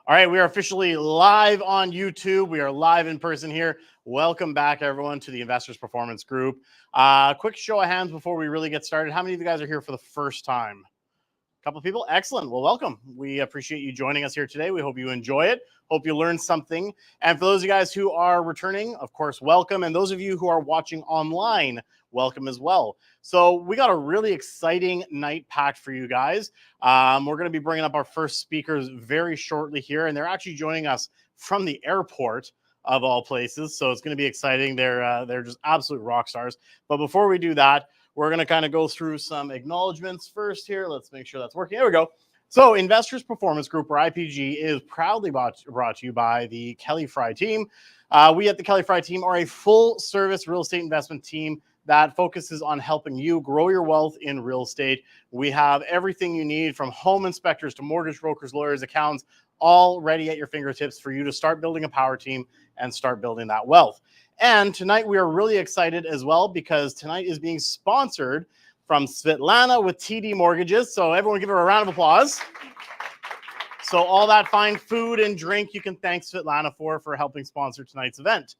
All right, we are officially live on YouTube. We are live in person here. Welcome back, everyone, to the Investors Performance Group. Quick show of hands before we really get started. How many of you guys are here for the first time? A couple of people? Excellent. Well, welcome. We appreciate you joining us here today. We hope you enjoy it. Hope you learned something. And for those of you guys who are returning, of course, welcome. And those of you who are watching online, welcome as well. So we got a really exciting night packed for you guys. We're going to be bringing up our first speakers very shortly here, and they're actually joining us from the airport of all places. So it's going to be exciting. They're just absolute rock stars. But before we do that, we're going to kind of go through some acknowledgements first here. Let's make sure that's working. There we go. So Investors Performance Group, or IPG, is proudly brought to you by the Kelly Fry team. We at the Kelly Fry team are a full-service real estate investment team that focuses on helping you grow your wealth in real estate. We have everything you need, from home inspectors to mortgage brokers, lawyers, accountants, all ready at your fingertips for you to start building a power team and start building that wealth. And tonight we are really excited as well because tonight is being sponsored from Svetlana with TD Mortgages. So everyone give her a round of applause. So all that fine food and drink you can thank Svetlana for helping sponsor tonight's event.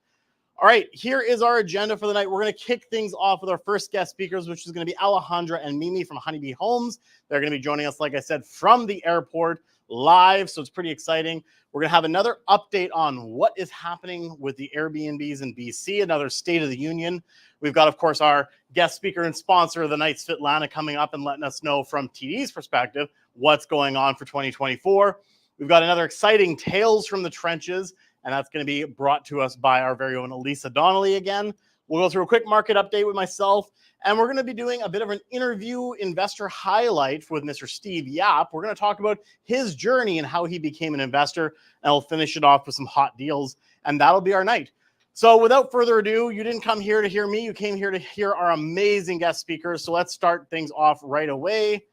All right, here is our agenda for the night. We're going to kick things off with our first guest speakers, which is going to be Alejandra and Mimi from Honeybee Homes. They're going to be joining us, like I said, from the airport live, so it's pretty exciting. We're going to have another update on what is happening with the Airbnbs in BC, another State of the Union. We've got, of course, our guest speaker and sponsor of the night, Svetlana, coming up and letting us know from TD's perspective what's going on for 2024. We've got another exciting Tales from the Trenches, and that's going to be brought to us by our very own Elisa Donnelly again. We'll go through a quick market update with myself, and we're going to be doing a bit of an interview investor highlight with Mr. Steve Yap. We're going to talk about his journey and how he became an investor, and we'll finish it off with some hot deals, and that'll be our night. So without further ado, you didn't come here to hear me. You came here to hear our amazing guest speakers. So let's start things off right away.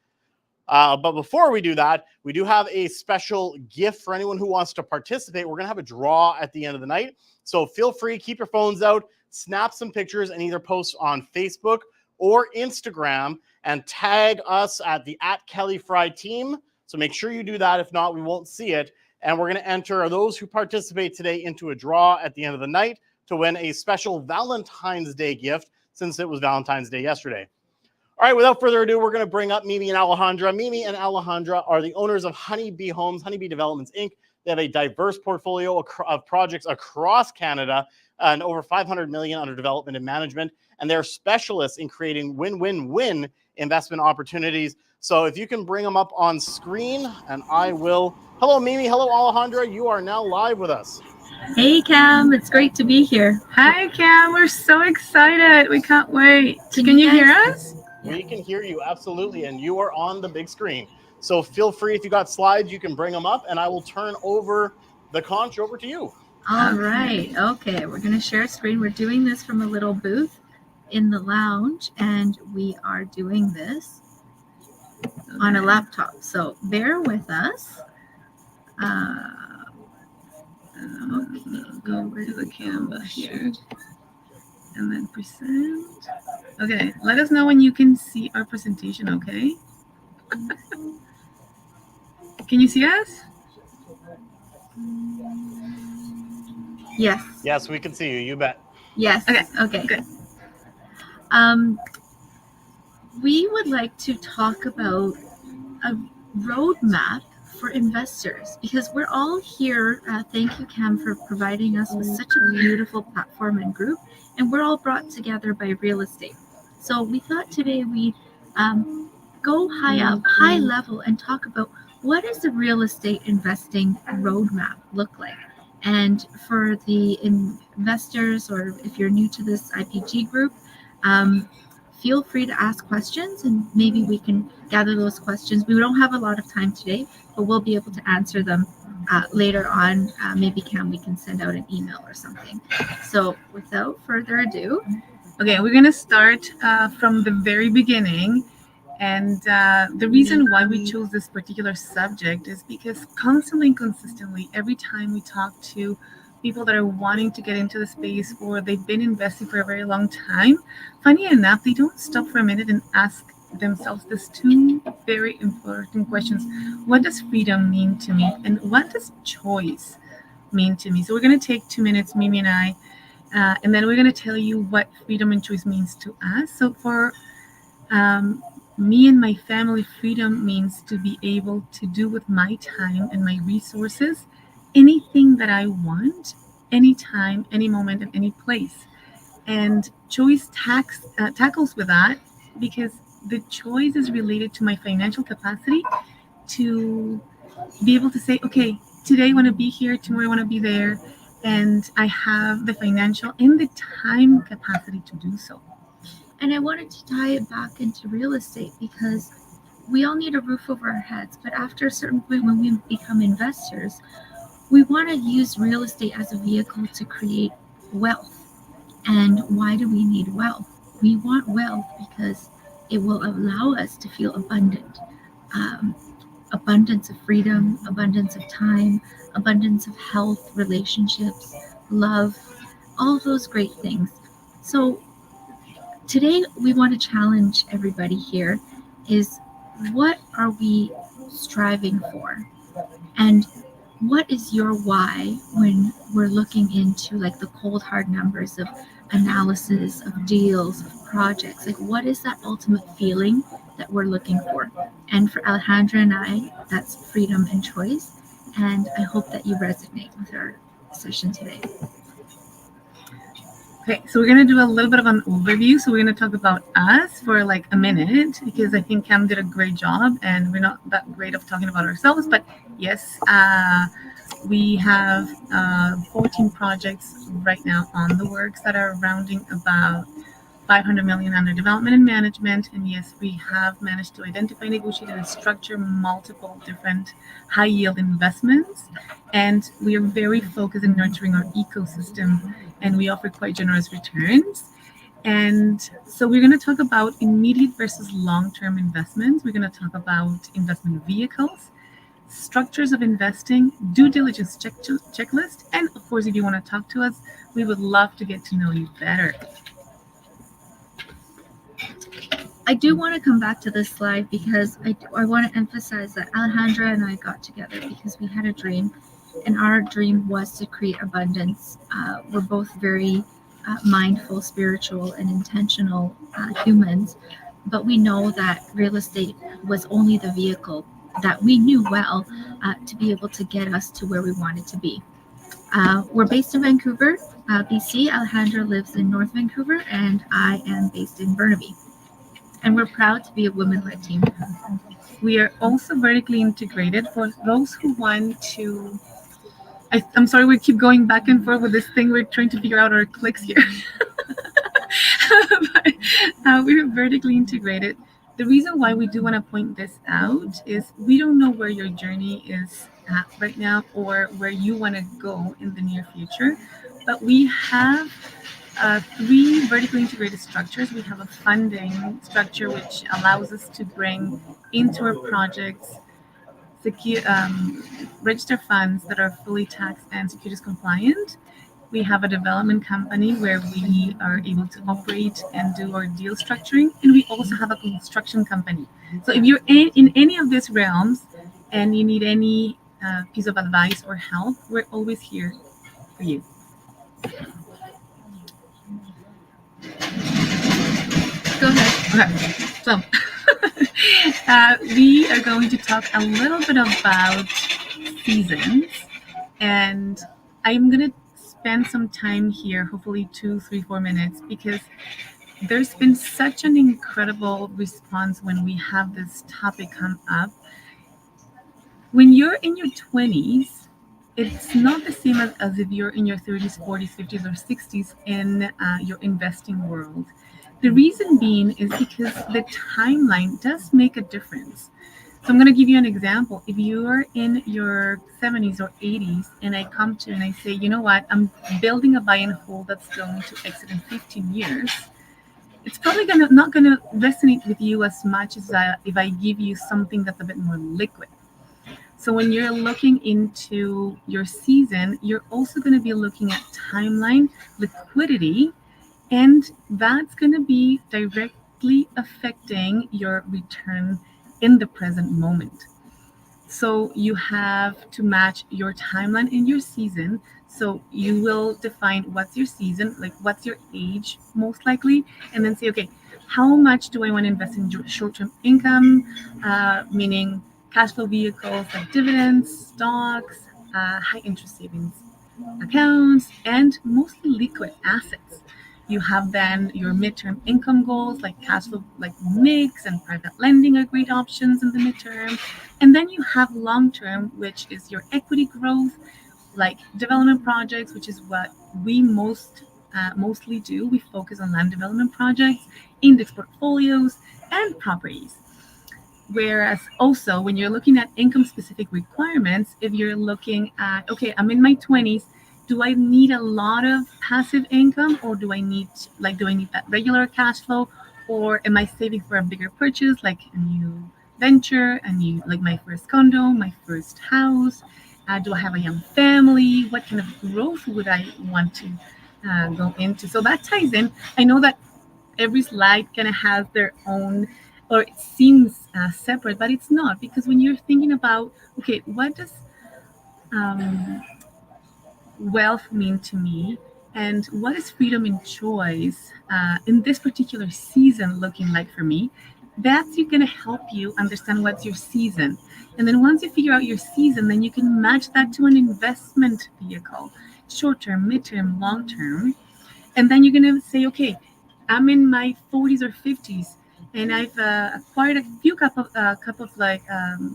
But before we do that, we do have a special gift for anyone who wants to participate. We're going to have a draw at the end of the night. So feel free, keep your phones out, snap some pictures, and either post on Facebook or Instagram and tag us at the @KellyFry team. So make sure you do that. If not, we won't see it. And we're going to enter those who participate today into a draw at the end of the night to win a special Valentine's Day gift, since it was Valentine's Day yesterday. All right, without further ado, we're going to bring up Mimi and Alejandra. Mimi and Alejandra are the owners of Honeybee Homes, Honeybee Developments, Inc. They have a diverse portfolio of projects across Canada and over $500 million under development and management. And they're specialists in creating win-win-win investment opportunities. So if you can bring them up on screen, and I will. Hello, Mimi. Hello, Alejandra. You are now live with us. Hey, Cam. It's great to be here. Hi, Cam. We're so excited. We can't wait. Can you hear us? We can hear you, absolutely, and you are on the big screen. So feel free, if you got slides, you can bring them up, and I will turn over the conch over to you. All right. Okay, we're going to share a screen. We're doing this from a little booth in the lounge, and we are doing this on a laptop. So bear with us. Okay, go over to the Canva here. And then present. Okay, let us know when you can see our presentation, okay? Can you see us? Yes. Yes, we can see you. You bet. Yes. Okay. Good. We would like to talk about a roadmap for investors, because we're all here. Thank you, Cam, for providing us with such a beautiful platform and group, and we're all brought together by real estate. So we thought today we'd go high level, and talk about what does the real estate investing roadmap look like. And for the investors, or if you're new to this IPG group, feel free to ask questions, and maybe we can gather those questions. We don't have a lot of time today, but we'll be able to answer them later on. Maybe we can send out an email or something. So without further ado. Okay, we're going to start from the very beginning. And the reason why we chose this particular subject is because constantly and consistently, every time we talk to people that are wanting to get into the space, or they've been investing for a very long time, funny enough, they don't stop for a minute and ask themselves these two very important questions. What does freedom mean to me? And what does choice mean to me? So we're going to take 2 minutes, Mimi and I, and then we're going to tell you what freedom and choice means to us. So for me and my family, freedom means to be able to do with my time and my resources anything that I want, anytime, any moment, and any place. And choice tackles with that because the choice is related to my financial capacity to be able to say, okay, today I want to be here, tomorrow I want to be there, and I have the financial and the time capacity to do so. And I wanted to tie it back into real estate because we all need a roof over our heads. But after a certain point, when we become investors, we want to use real estate as a vehicle to create wealth. And why do we need wealth? We want wealth because it will allow us to feel abundant. Um, Abundance of freedom, abundance of time, abundance of health, relationships, love, all of those great things. So today we want to challenge everybody here is what are we striving for? And what is your why when we're looking into like the cold hard numbers of analysis of deals of projects, like what is that ultimate feeling that we're looking for? And for Alejandra and I, that's freedom and choice, and I hope that you resonate with our session today. Okay, so we're going to do a little bit of an overview. So we're going to talk about us for like a minute because I think Cam did a great job and we're not that great of talking about ourselves. But yes, we have 14 projects right now on the works that are rounding about 500 million under development and management. And yes, we have managed to identify, negotiate, and structure multiple different high yield investments. And we are very focused in nurturing our ecosystem, and we offer quite generous returns. And so we're going to talk about immediate versus long-term investments. We're going to talk about investment vehicles, structures of investing, due diligence checklist, and of course, if you want to talk to us, we would love to get to know you better. I do want to come back to this slide because I want to emphasize that Alejandra and I got together because we had a dream, and our dream was to create abundance. We're both very mindful, spiritual, and intentional humans, but we know that real estate was only the vehicle that we knew well to be able to get us to where we wanted to be. We're based in Vancouver, BC. Alejandra lives in North Vancouver, and I am based in Burnaby. And we're proud to be a women-led team. We are also vertically integrated for those who want to. I'm sorry, we keep going back and forth with this thing. We're trying to figure out our clicks here. But, we're vertically integrated. The reason why we do want to point this out is we don't know where your journey is at right now or where you want to go in the near future, but we have 3 vertically integrated structures. We have a funding structure which allows us to bring into our projects register funds that are fully tax and securities compliant. We have a development company where we are able to operate and do our deal structuring, and we also have a construction company. So if you're in any of these realms and you need any piece of advice or help, we're always here for you. Go ahead. Okay, so we are going to talk a little bit about seasons, and I'm going to spend some time here, hopefully 2, 3, 4 minutes, because there's been such an incredible response when we have this topic come up. When you're in your 20s, it's not the same as if you're in your 30s, 40s, 50s, or 60s in your investing world. The reason being is because the timeline does make a difference. So I'm going to give you an example. If you are in your 70s or 80s and I come to you and I say, you know what, I'm building a buy and hold that's going to exit in 15 years, it's probably not going to resonate with you as much as if I give you something that's a bit more liquid. So when you're looking into your season, you're also going to be looking at timeline, liquidity, and that's going to be directly affecting your return in the present moment. So you have to match your timeline and your season. So you will define what's your season, like what's your age most likely, and then say, okay, how much do I want to invest in short-term income, meaning cash flow vehicles like dividends, stocks, high interest savings accounts, and mostly liquid assets. You have then your midterm income goals like cash flow, like mix and private lending are great options in the midterm. And then you have long term, which is your equity growth, like development projects, which is what we mostly do. We focus on land development projects, index portfolios, and properties. Whereas also when you're looking at income specific requirements, if you're looking at, okay, I'm in my 20s, do I need a lot of passive income, or do I need that regular cash flow, or am I saving for a bigger purchase like a new venture, like my first condo, my first house? Do I have a young family? What kind of growth would I want to go into? So that ties in. I know that every slide kind of has their own, or it seems separate, but it's not, because when you're thinking about, okay, what does um, wealth mean to me, and what is freedom and choice in this particular season looking like for me, that's going to help you understand what's your season. And then once you figure out your season, then you can match that to an investment vehicle, short term, midterm, long term. And then you're going to say, okay, I'm in my 40s or 50s, and I've acquired a few cup of like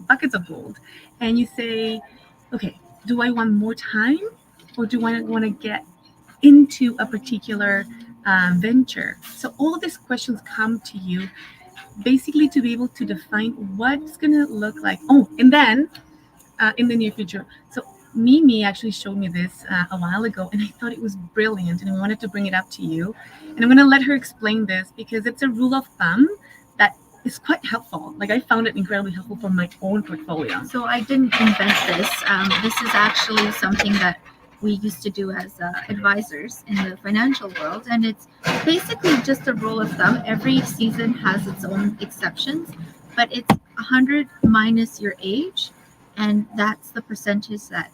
buckets of gold. And you say, okay, do I want more time, or do I want to get into a particular venture? So all of these questions come to you basically to be able to define what's going to look like. Oh, and then in the near future. So Mimi actually showed me this a while ago, and I thought it was brilliant, and I wanted to bring it up to you. And I'm going to let her explain this because it's a rule of thumb that is quite helpful. Like, I found it incredibly helpful for my own portfolio. So I didn't invent this. This is actually something that we used to do as advisors in the financial world, and it's basically just a rule of thumb. Every season has its own exceptions, but it's 100 minus your age, and that's the percentage that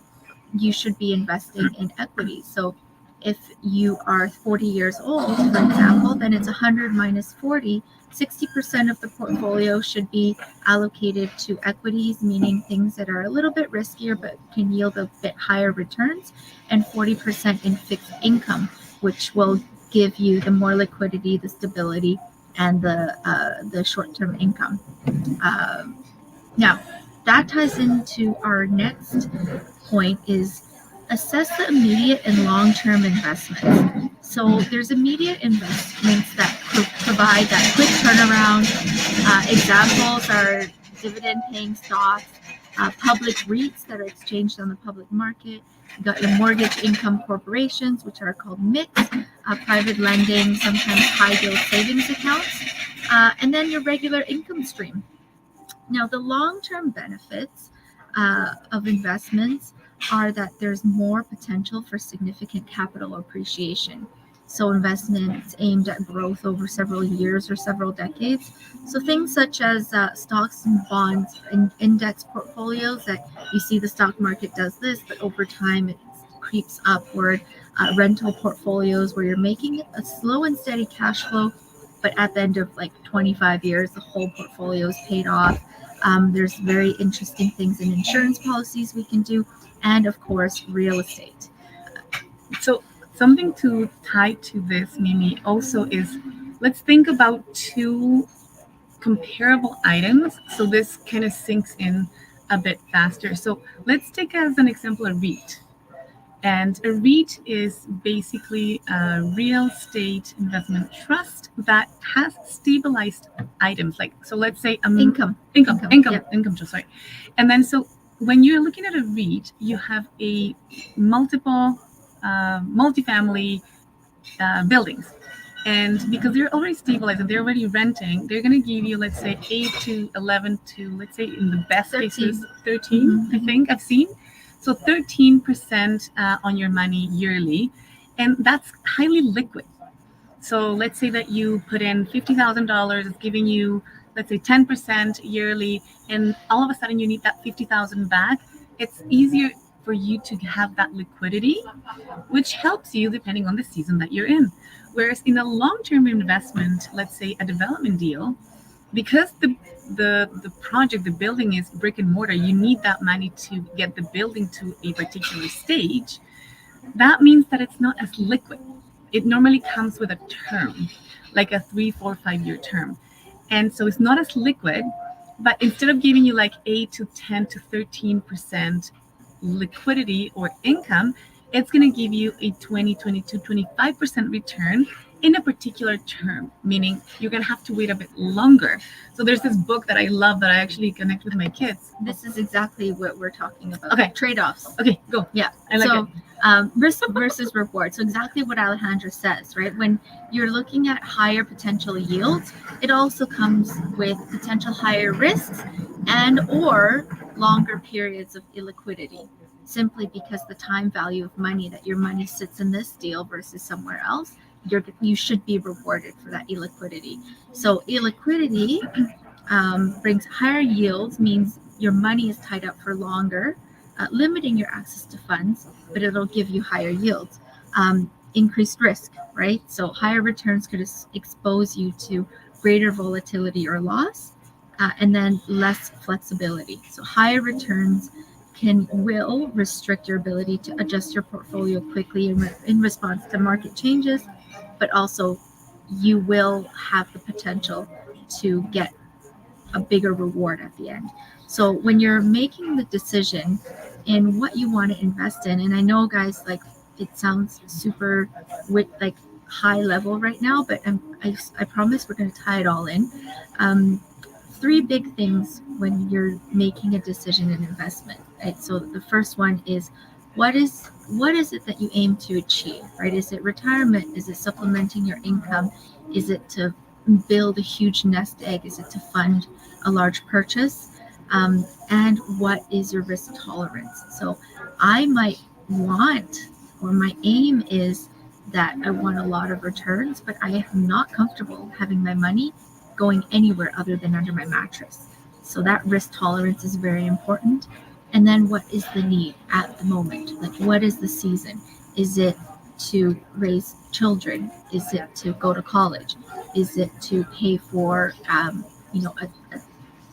you should be investing in equities. So if you are 40 years old, for example, then it's 100 minus 40. 60% of the portfolio should be allocated to equities, meaning things that are a little bit riskier but can yield a bit higher returns, and 40% in fixed income, which will give you the more liquidity, the stability, and the short-term income. Now, that ties into our next point is assess the immediate and long-term investments. So there's immediate investments that provide that quick turnaround. Examples are dividend-paying stocks, public REITs that are exchanged on the public market. You got your mortgage income corporations, which are called MICs, private lending, sometimes high-yield savings accounts, and then your regular income stream. Now, the long-term benefits of investments are that there's more potential for significant capital appreciation. So investments aimed at growth over several years or several decades. So things such as stocks and bonds and index portfolios that you see the stock market does this, but over time it creeps upward. Rental portfolios where you're making a slow and steady cash flow, but at the end of like 25 years, the whole portfolio is paid off. There's very interesting things in insurance policies we can do, and of course, real estate. So something to tie to this, Mimi, also is, let's think about two comparable items so this kind of sinks in a bit faster. So let's take as an example a REIT. And a REIT is basically a real estate investment trust that has stabilized items. Like, so let's say Income. Sorry. And then so when you're looking at a REIT, you have a multifamily buildings. And because they're already stabilized and they're already renting, they're going to give you, let's say, 8 to 11 to, let's say, in the best 13. cases, 13, I think I've seen. So 13% on your money yearly. And that's highly liquid. So let's say that you put in $50,000, it's giving you, let's say, 10% yearly, and all of a sudden you need that 50,000 back. It's easier for you to have that liquidity, which helps you depending on the season that you're in. Whereas in a long-term investment, let's say a development deal, because the project, the building is brick and mortar, you need that money to get the building to a particular stage. That means that it's not as liquid. It normally comes with a term, like a 3, 4, 5 year term. And so it's not as liquid, but instead of giving you like 8 to 10 to 13% liquidity or income, it's going to give you a 20, 22, 25% return in a particular term, meaning you're going to have to wait a bit longer. So there's this book that I love that I actually connect with my kids. This is exactly what we're talking about. Okay. Trade-offs. Okay, go. Yeah. I like so, it. Risk versus reward. So exactly what Alejandra says, right? When you're looking at higher potential yields, it also comes with potential higher risks and or longer periods of illiquidity, simply because the time value of money, that your money sits in this deal versus somewhere else, you should be rewarded for that illiquidity. So illiquidity brings higher yields, means your money is tied up for longer, limiting your access to funds, but it'll give you higher yields. Increased risk, right? So higher returns could expose you to greater volatility or loss, and then less flexibility. So higher returns will restrict your ability to adjust your portfolio quickly in response to market changes, but also you will have the potential to get a bigger reward at the end. So when you're making the decision in what you want to invest in, and I know, guys, like it sounds super like high level right now, but I promise we're going to tie it all in. 3 big things when you're making a decision in investment, right? So the first one is what is it that you aim to achieve, right? Is it retirement? Is it supplementing your income? Is it to build a huge nest egg? Is it to fund a large purchase? And what is your risk tolerance? So I might want, or my aim is that I want a lot of returns, but I am not comfortable having my money going anywhere other than under my mattress. So that risk tolerance is very important. And then what is the need at the moment? Like, what is the season? Is it to raise children? Is it to go to college? Is it to pay for,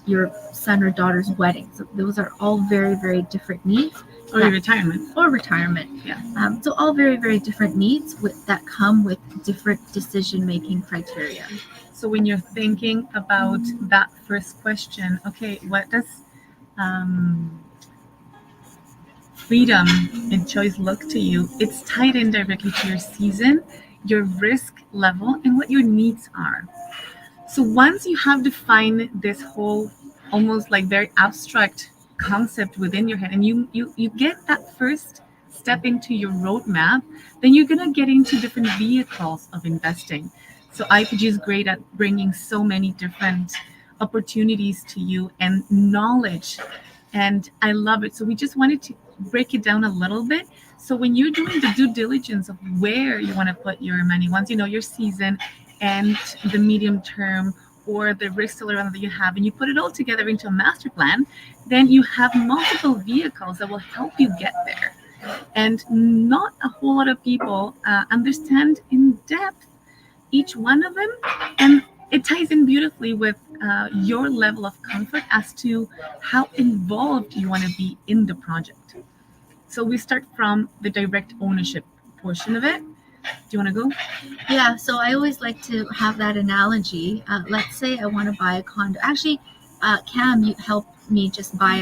your son or daughter's wedding? So those are all very, very different needs. Or retirement. Or retirement. Yeah. So all very, very different needs that come with different decision-making criteria. So when you're thinking about that first question, okay, what does freedom and choice look to you? It's tied in directly to your season, your risk level, and what your needs are. So once you have defined this whole almost like very abstract concept within your head, and you get that first step into your roadmap, then you're going to get into different vehicles of investing. So IPG is great at bringing so many different opportunities to you and knowledge, and I love it. So we just wanted to break it down a little bit. So when you're doing the due diligence of where you want to put your money, once you know your season and the medium term or the risk tolerance that you have, and you put it all together into a master plan, then you have multiple vehicles that will help you get there. And not a whole lot of people understand in depth each one of them, and it ties in beautifully with your level of comfort as to how involved you want to be in the project. So we start from the direct ownership portion of it. Do you want to go? Yeah, so I always like to have that analogy. Let's say I want to buy a condo. Actually, Cam, you helped me just buy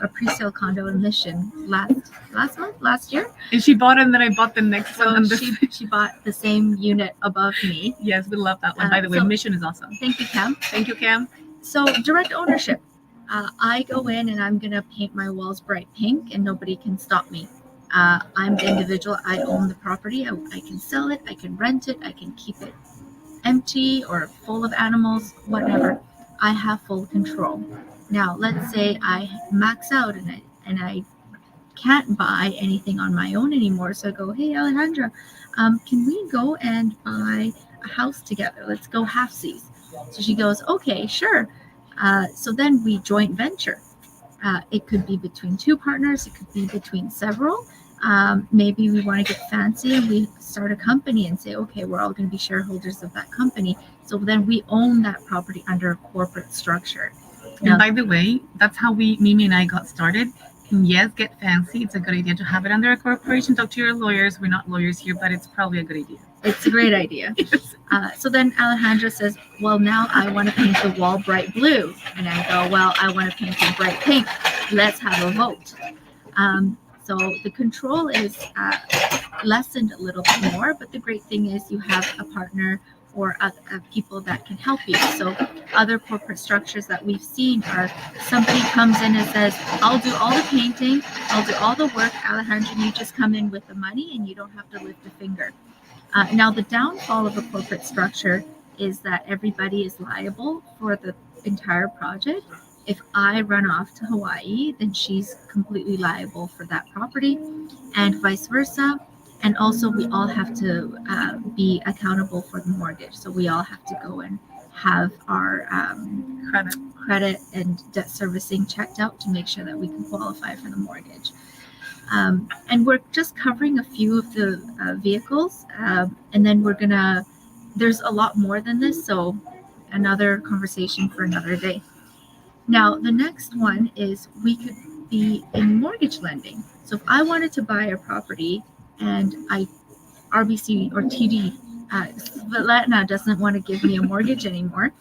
a pre-sale condo in Mission last year. And she bought it, and then I bought the next So one. she bought the same unit above me. Yes, we love that one. By the way, Mission is awesome. Thank you, Cam. Thank you, Cam. So direct ownership. I go in and I'm going to paint my walls bright pink and nobody can stop me. I'm the individual. I own the property. I can sell it. I can rent it. I can keep it empty or full of animals, whatever. I have full control. Now, let's say I max out and I can't buy anything on my own anymore. So I go, hey, Alejandra, can we go and buy a house together. Let's go halfsies. So she goes, okay, sure. So then we joint venture. It could be between two partners. It could be between several. Maybe we want to get fancy and we start a company and say, okay, we're all going to be shareholders of that company. So then we own that property under a corporate structure. And by the way, that's how Mimi and I got started. And yes, get fancy. It's a good idea to have it under a corporation. Talk to your lawyers. We're not lawyers here, but it's probably a good idea. It's a great idea. Yes. So then Alejandra says, well, now I want to paint the wall bright blue. And I go, well, I want to paint it bright pink. Let's have a vote. So the control is lessened a little bit more, but the great thing is you have a partner or people that can help you. So other corporate structures that we've seen are somebody comes in and says, I'll do all the painting, I'll do all the work, Alejandra, you just come in with the money and you don't have to lift a finger. Now the downfall of a corporate structure is that everybody is liable for the entire project. If I run off to Hawaii, then she's completely liable for that property, and vice versa. And also, we all have to be accountable for the mortgage. So we all have to go and have our credit and debt servicing checked out to make sure that we can qualify for the mortgage. And we're just covering a few of the vehicles, and then there's a lot more than this. So another conversation for another day. Now, the next one is we could be in mortgage lending. So if I wanted to buy a property and RBC or TD, Svetlana doesn't want to give me a mortgage anymore,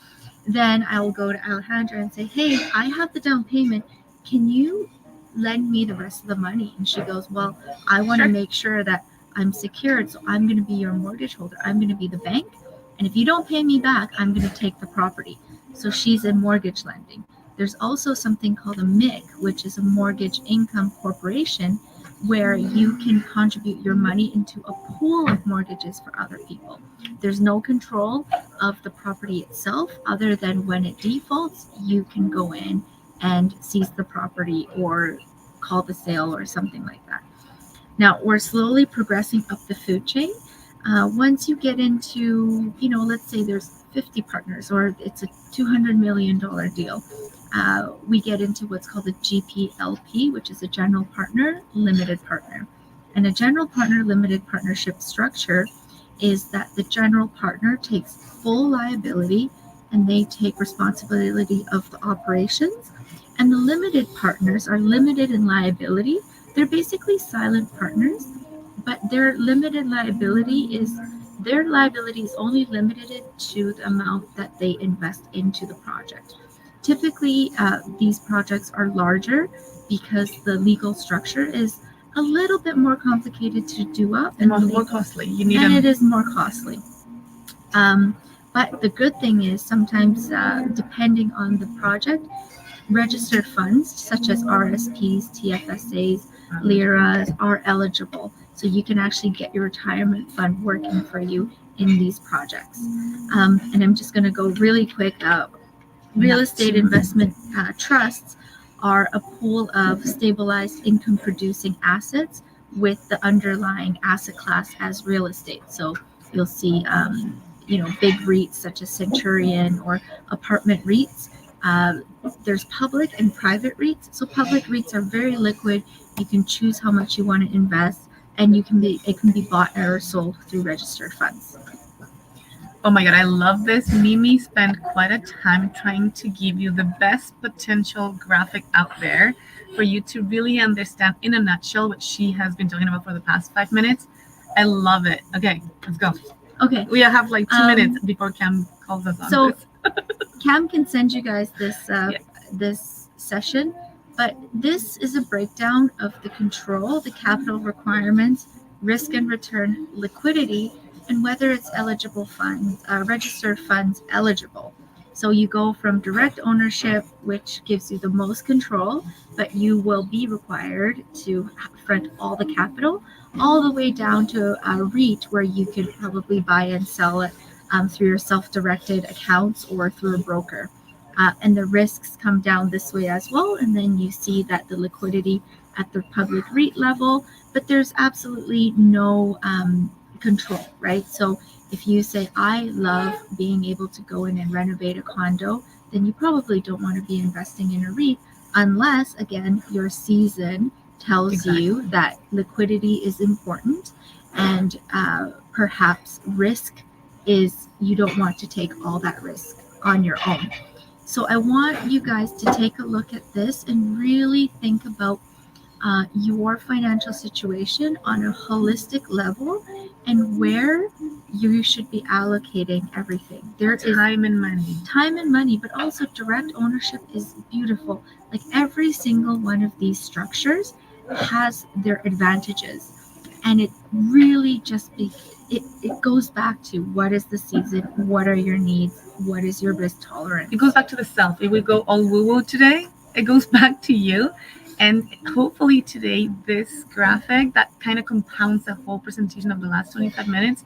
then I'll go to Alejandra and say, hey, I have the down payment. Can you lend me the rest of the money? And she goes, well, I want to make sure that I'm secured. So I'm going to be your mortgage holder. I'm going to be the bank. And if you don't pay me back, I'm going to take the property. So she's in mortgage lending. There's also something called a MIC, which is a mortgage income corporation, where you can contribute your money into a pool of mortgages for other people. There's no control of the property itself other than when it defaults, you can go in and seize the property or call the sale or something like that. Now, we're slowly progressing up the food chain. Once you get into, let's say there's 50 partners or it's a $200 million deal, we get into what's called a GPLP, which is a general partner limited partner. And a general partner limited partnership structure is that the general partner takes full liability and they take responsibility of the operations. And the limited partners are limited in liability. They're basically silent partners, but their limited liability is only limited to the amount that they invest into the project. Typically, these projects are larger because the legal structure is a little bit more complicated to do up and more costly. It is more costly. But the good thing is sometimes, depending on the project, registered funds such as RSPs, TFSAs, LIRAs are eligible. So you can actually get your retirement fund working for you in these projects. And I'm just going to go really quick. Real estate investment trusts are a pool of stabilized income producing assets with the underlying asset class as real estate. So you'll see, big REITs such as Centurion or apartment REITs. There's public and private REITs. So public REITs are very liquid. You can choose how much you want to invest, and it can be bought or sold through registered funds. Oh my God, I love this. Mimi spent quite a time trying to give you the best potential graphic out there for you to really understand in a nutshell what she has been talking about for the past 5 minutes. I love it. Okay, let's go. Okay. We have like 2 minutes before Cam calls us on so this. Cam can send you guys this session, but this is a breakdown of the control, the capital requirements, risk and return, liquidity, and whether it's eligible funds, registered funds eligible. So you go from direct ownership, which gives you the most control, but you will be required to front all the capital, all the way down to a REIT where you could probably buy and sell it through your self-directed accounts or through a broker. And the risks come down this way as well. And then you see that the liquidity at the public REIT level, but there's absolutely no control, right? So if you say, I love being able to go in and renovate a condo, then you probably don't want to be investing in a REIT unless, again, your season tells you that liquidity is important and perhaps risk is you don't want to take all that risk on your own. So I want you guys to take a look at this and really think about your financial situation on a holistic level and where you should be allocating everything. There is Time and money, but also direct ownership is beautiful. Like every single one of these structures has their advantages, and it really just it goes back to what is the season, what are your needs, what is your risk tolerance. It goes back to the self. If we go all woo-woo today, it goes back to you. And hopefully today, this graphic that kind of compounds the whole presentation of the last 25 minutes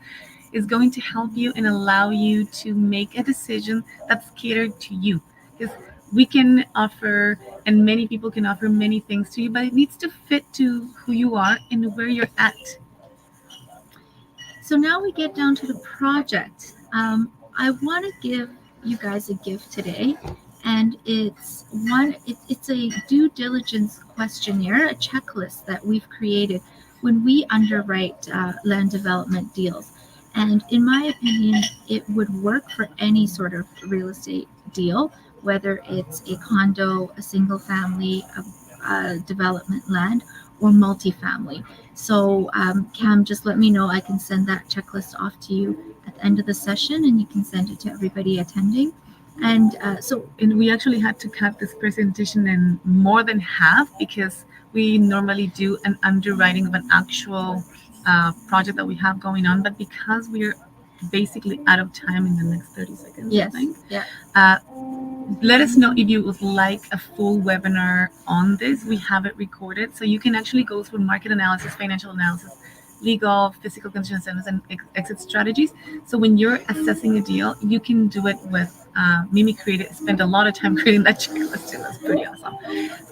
is going to help you and allow you to make a decision that's catered to you. Because we can offer, and many people can offer many things to you, but it needs to fit to who you are and where you're at. So now we get down to the project. I want to give you guys a gift today, and it's a due diligence questionnaire, a checklist that we've created when we underwrite land development deals. And in my opinion, it would work for any sort of real estate deal, whether it's a condo, a single family, a development land, or multifamily. So Cam, just let me know. I can send that checklist off to you at the end of the session, and you can send it to everybody attending. And and we actually had to cut this presentation in more than half because we normally do an underwriting of an actual project that we have going on, but because we're basically out of time in the next 30 seconds, yes, I think. Yeah. Let us know if you would like a full webinar on this. We have it recorded, so you can actually go through market analysis, financial analysis, legal, physical conditions, and exit strategies. So when you're assessing a deal, you can do it with Mimi spent a lot of time creating that checklist, and that's pretty awesome.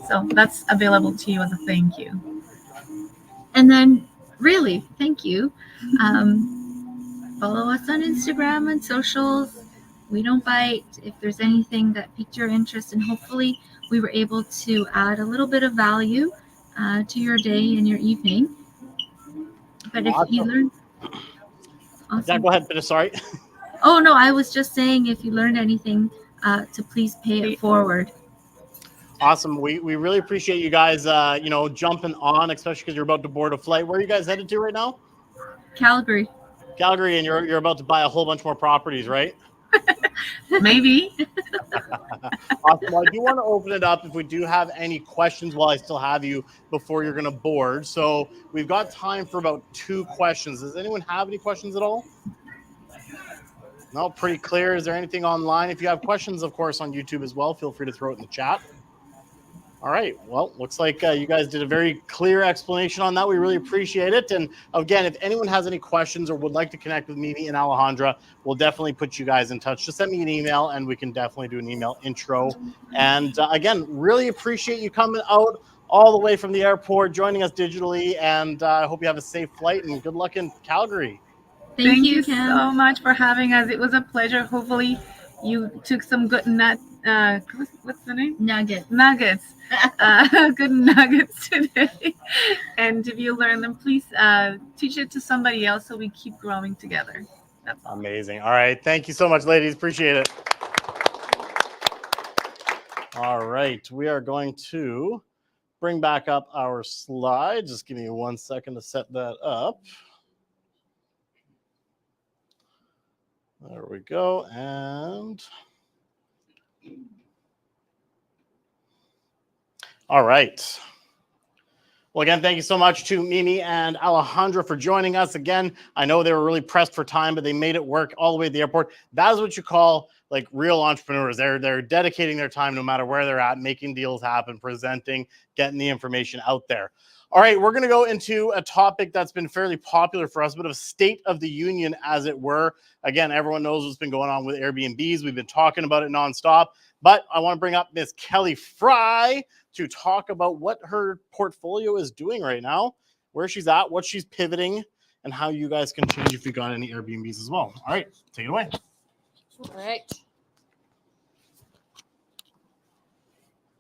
So that's available to you as a thank you. And then, really, thank you. Follow us on Instagram and socials. We don't bite. If there's anything that piqued your interest, and hopefully we were able to add a little bit of value to your day and your evening. But if you learned, awesome. Yeah, go ahead, sorry. Oh no, I was just saying if you learned anything, to please pay it forward. Awesome. We really appreciate you guys, jumping on, especially because you're about to board a flight. Where are you guys headed to right now? Calgary, and you're about to buy a whole bunch more properties, right? Maybe. Awesome. Well, I do want to open it up if we do have any questions while I still have you before you're going to board. So we've got time for about 2 questions. Does anyone have any questions at all? No, pretty clear. Is there anything online? If you have questions, of course, on YouTube as well, feel free to throw it in the chat. All right. Well, looks like you guys did a very clear explanation on that. We really appreciate it. And again, if anyone has any questions or would like to connect with Mimi and Alejandra, we'll definitely put you guys in touch. Just send me an email and we can definitely do an email intro. And again, really appreciate you coming out all the way from the airport, joining us digitally. And I hope you have a safe flight and good luck in Calgary. Thank you so much for having us. It was a pleasure. Hopefully you took some good what's the name? Nuggets. Good nuggets today. And if you learn them, please teach it to somebody else so we keep growing together. That's amazing. All right. Thank you so much, ladies. Appreciate it. All right. We are going to bring back up our slide. Just give me 1 second to set that up. There we go. And all right. Well, again, thank you so much to Mimi and Alejandra for joining us. Again, I know they were really pressed for time, but they made it work all the way to the airport. That is what you call like real entrepreneurs. They're dedicating their time no matter where they're at, making deals happen, presenting, getting the information out there. All right, we're going to go into a topic that's been fairly popular for us, a bit of state of the union, as it were. Again, everyone knows what's been going on with Airbnbs. We've been talking about it nonstop, but I want to bring up Miss Kelly Fry to talk about what her portfolio is doing right now, where she's at, what she's pivoting, and how you guys can change if you got any Airbnbs as well. All right, take it away. All right.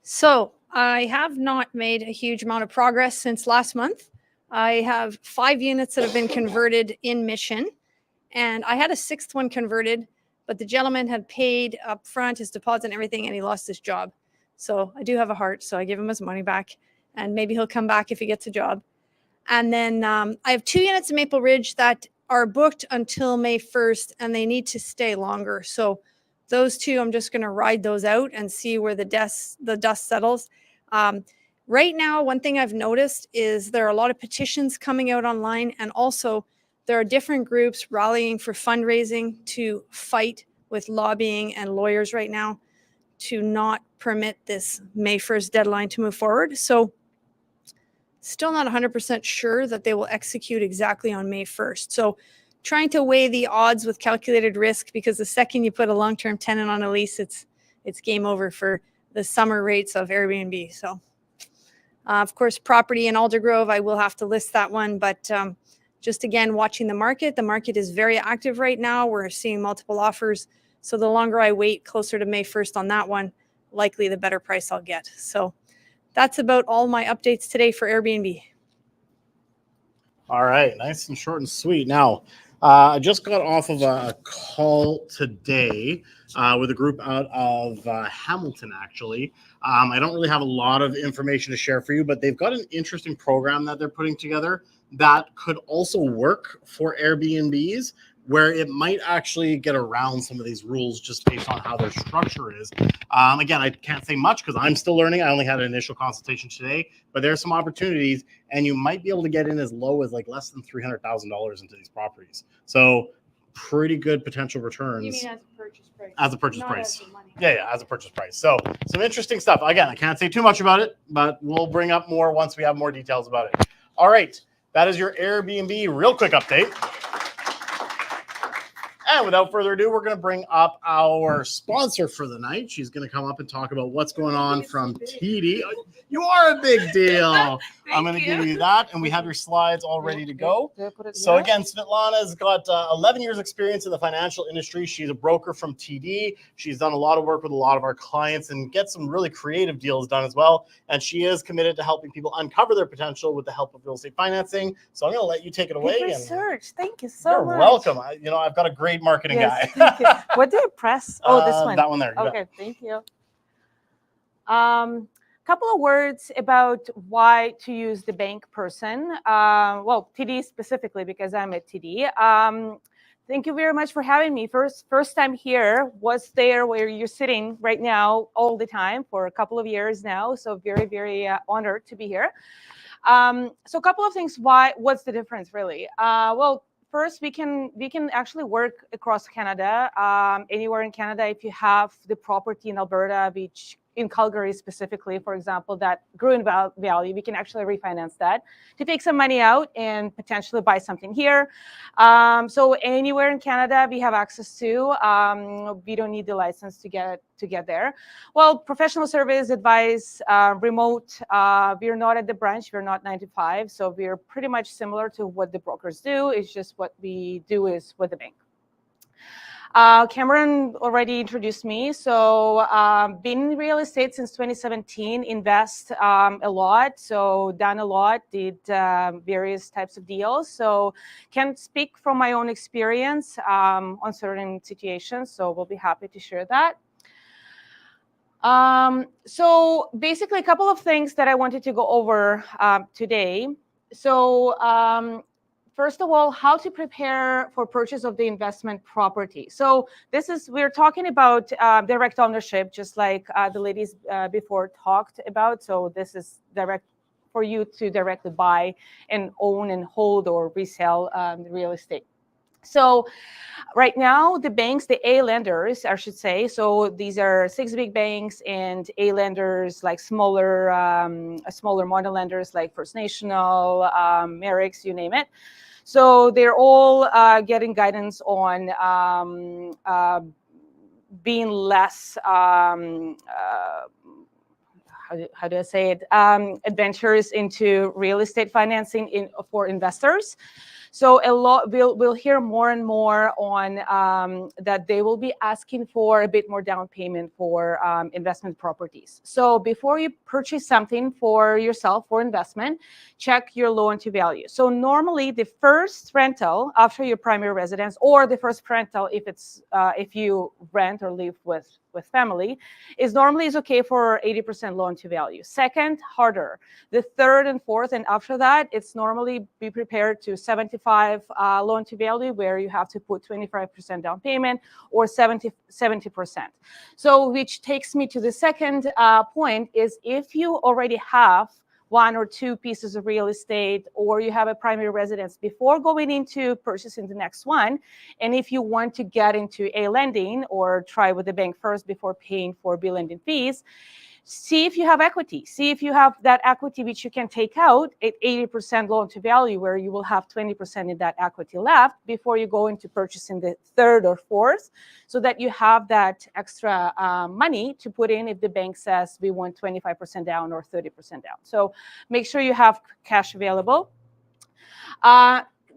So I have not made a huge amount of progress since last month. I have 5 units that have been converted in Mission, and I had a 6th one converted, but the gentleman had paid up front his deposit and everything, and he lost his job. So I do have a heart, so I give him his money back, and maybe he'll come back if he gets a job. And then I have 2 units in Maple Ridge that are booked until May 1st, and they need to stay longer. So those 2, I'm just going to ride those out and see where the dust settles. Right now, one thing I've noticed is there are a lot of petitions coming out online, and also there are different groups rallying for fundraising to fight with lobbying and lawyers right now to not permit this May 1st deadline to move forward. So still not 100% sure that they will execute exactly on May 1st. So trying to weigh the odds with calculated risk, because the second you put a long-term tenant on a lease, it's game over for the summer rates of Airbnb. So of course, property in Aldergrove, I will have to list that one, but just again, watching the market. The market is very active right now. We're seeing multiple offers. So the longer I wait closer to May 1st on that one, likely the better price I'll get. So that's about all my updates today for Airbnb. All right, nice and short and sweet. Now, I just got off of a call today with a group out of Hamilton, actually. I don't really have a lot of information to share for you, but they've got an interesting program that they're putting together that could also work for Airbnbs, where it might actually get around some of these rules just based on how their structure is. Again, I can't say much because I'm still learning. I only had an initial consultation today, but there's some opportunities, and you might be able to get in as low as like less than $300,000 into these properties. So pretty good potential returns. You mean as a purchase price? As a purchase Not price. as the money. Yeah, as a purchase price. So some interesting stuff. Again, I can't say too much about it, but we'll bring up more once we have more details about it. All right, that is your Airbnb real quick update. And without further ado, we're going to bring up our sponsor for the night. She's going to come up and talk about what's going on from TD. You are a big deal. I'm going to give you that. And we have your slides all ready to go. So again, Svetlana's got 11 years experience in the financial industry. She's a broker from TD. She's done a lot of work with a lot of our clients and get some really creative deals done as well. And she is committed to helping people uncover their potential with the help of real estate financing. So I'm going to let you take it away. Good research. Thank you so much. You're welcome. I've got a great marketing guy. Thank you. What do you press? Oh, this one. That one there. Okay, thank you. Couple of words about why to use the bank person. Well, TD specifically, because I'm at TD. Thank you very much for having me. First time here, was there where you're sitting right now all the time for a couple of years now. So very, very honored to be here. So a couple of things. What's the difference really? Well, first, we can actually work across Canada, anywhere in Canada. If you have the property in Alberta, which in Calgary specifically, for example, that grew in value, we can actually refinance that to take some money out and potentially buy something here. So anywhere in Canada, we have access to. We don't need the license to get there. Well, professional service, advice, remote. We're not at the branch. We're not 9 to 5. So we're pretty much similar to what the brokers do. It's just what we do is with the bank. Cameron already introduced me. So been in real estate since 2017, invest a lot. So done a lot, did various types of deals. So can speak from my own experience on certain situations. So we'll be happy to share that. So basically a couple of things that I wanted to go over today. So first of all, how to prepare for purchase of the investment property. So we're talking about direct ownership, just like the ladies before talked about. So this is direct for you to directly buy and own and hold or resell real estate. So right now, the banks, the A lenders, I should say, so these are 6 big banks and A lenders like smaller money lenders like First National, Merrick's, you name it. So they're all getting guidance on being less, how do I say it, adventurous into real estate financing for investors. So we'll hear more and more on that they will be asking for a bit more down payment for investment properties. So before you purchase something for yourself for investment, check your loan to value. So normally the first rental after your primary residence, or the first rental if you rent or live with family, is okay for 80% loan to value. Second, harder. The third and fourth, and after that, it's normally be prepared to 75 loan to value, where you have to put 25% down payment, or 70%. So which takes me to the second point, is if you already have one or two pieces of real estate, or you have a primary residence before going into purchasing the next one, and if you want to get into a lending or try with the bank first before paying for lending fees, see if you have equity. See if you have that equity which you can take out at 80% loan to value, where you will have 20% in that equity left before you go into purchasing the third or fourth, so that you have that extra money to put in if the bank says we want 25% down or 30% down. So make sure you have cash available.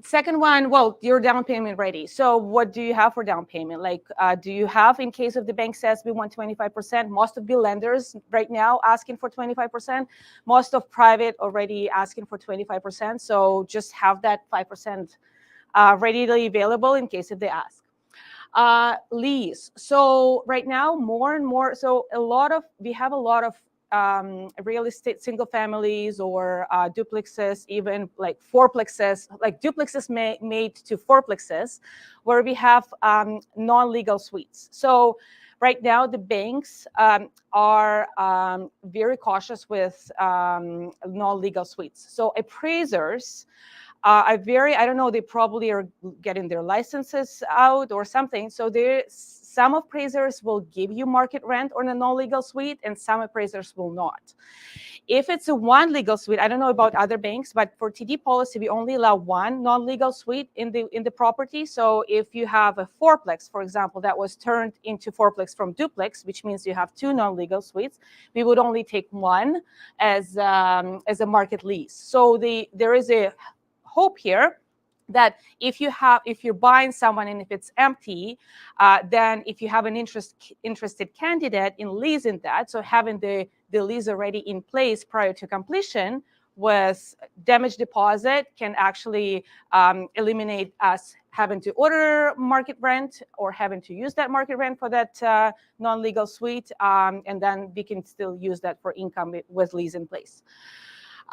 Second one, well, your down payment ready. So what do you have for down payment? Like, do you have, in case of the bank says we want 25%, most of the lenders right now asking for 25%, most of private already asking for 25%. So just have that 5% readily available in case if they ask. Lease. So right now, more and more, so we have a lot of real estate single families or duplexes, even like fourplexes, like duplexes made to fourplexes, where we have non-legal suites. So right now the banks are very cautious with non-legal suites. So appraisers I don't know, they probably are getting their licenses out or something. So some appraisers will give you market rent on a non-legal suite, and some appraisers will not. If it's a one legal suite, I don't know about other banks, but for TD policy, we only allow one non-legal suite in the property. So if you have a fourplex, for example, that was turned into fourplex from duplex, which means you have two non-legal suites, we would only take one as a market lease. So there is a hope here that if you're buying someone and if it's empty, then if you have an interested candidate in leasing that, so having the lease already in place prior to completion with damage deposit can actually eliminate us having to order market rent or having to use that market rent for that non-legal suite, and then we can still use that for income with lease in place.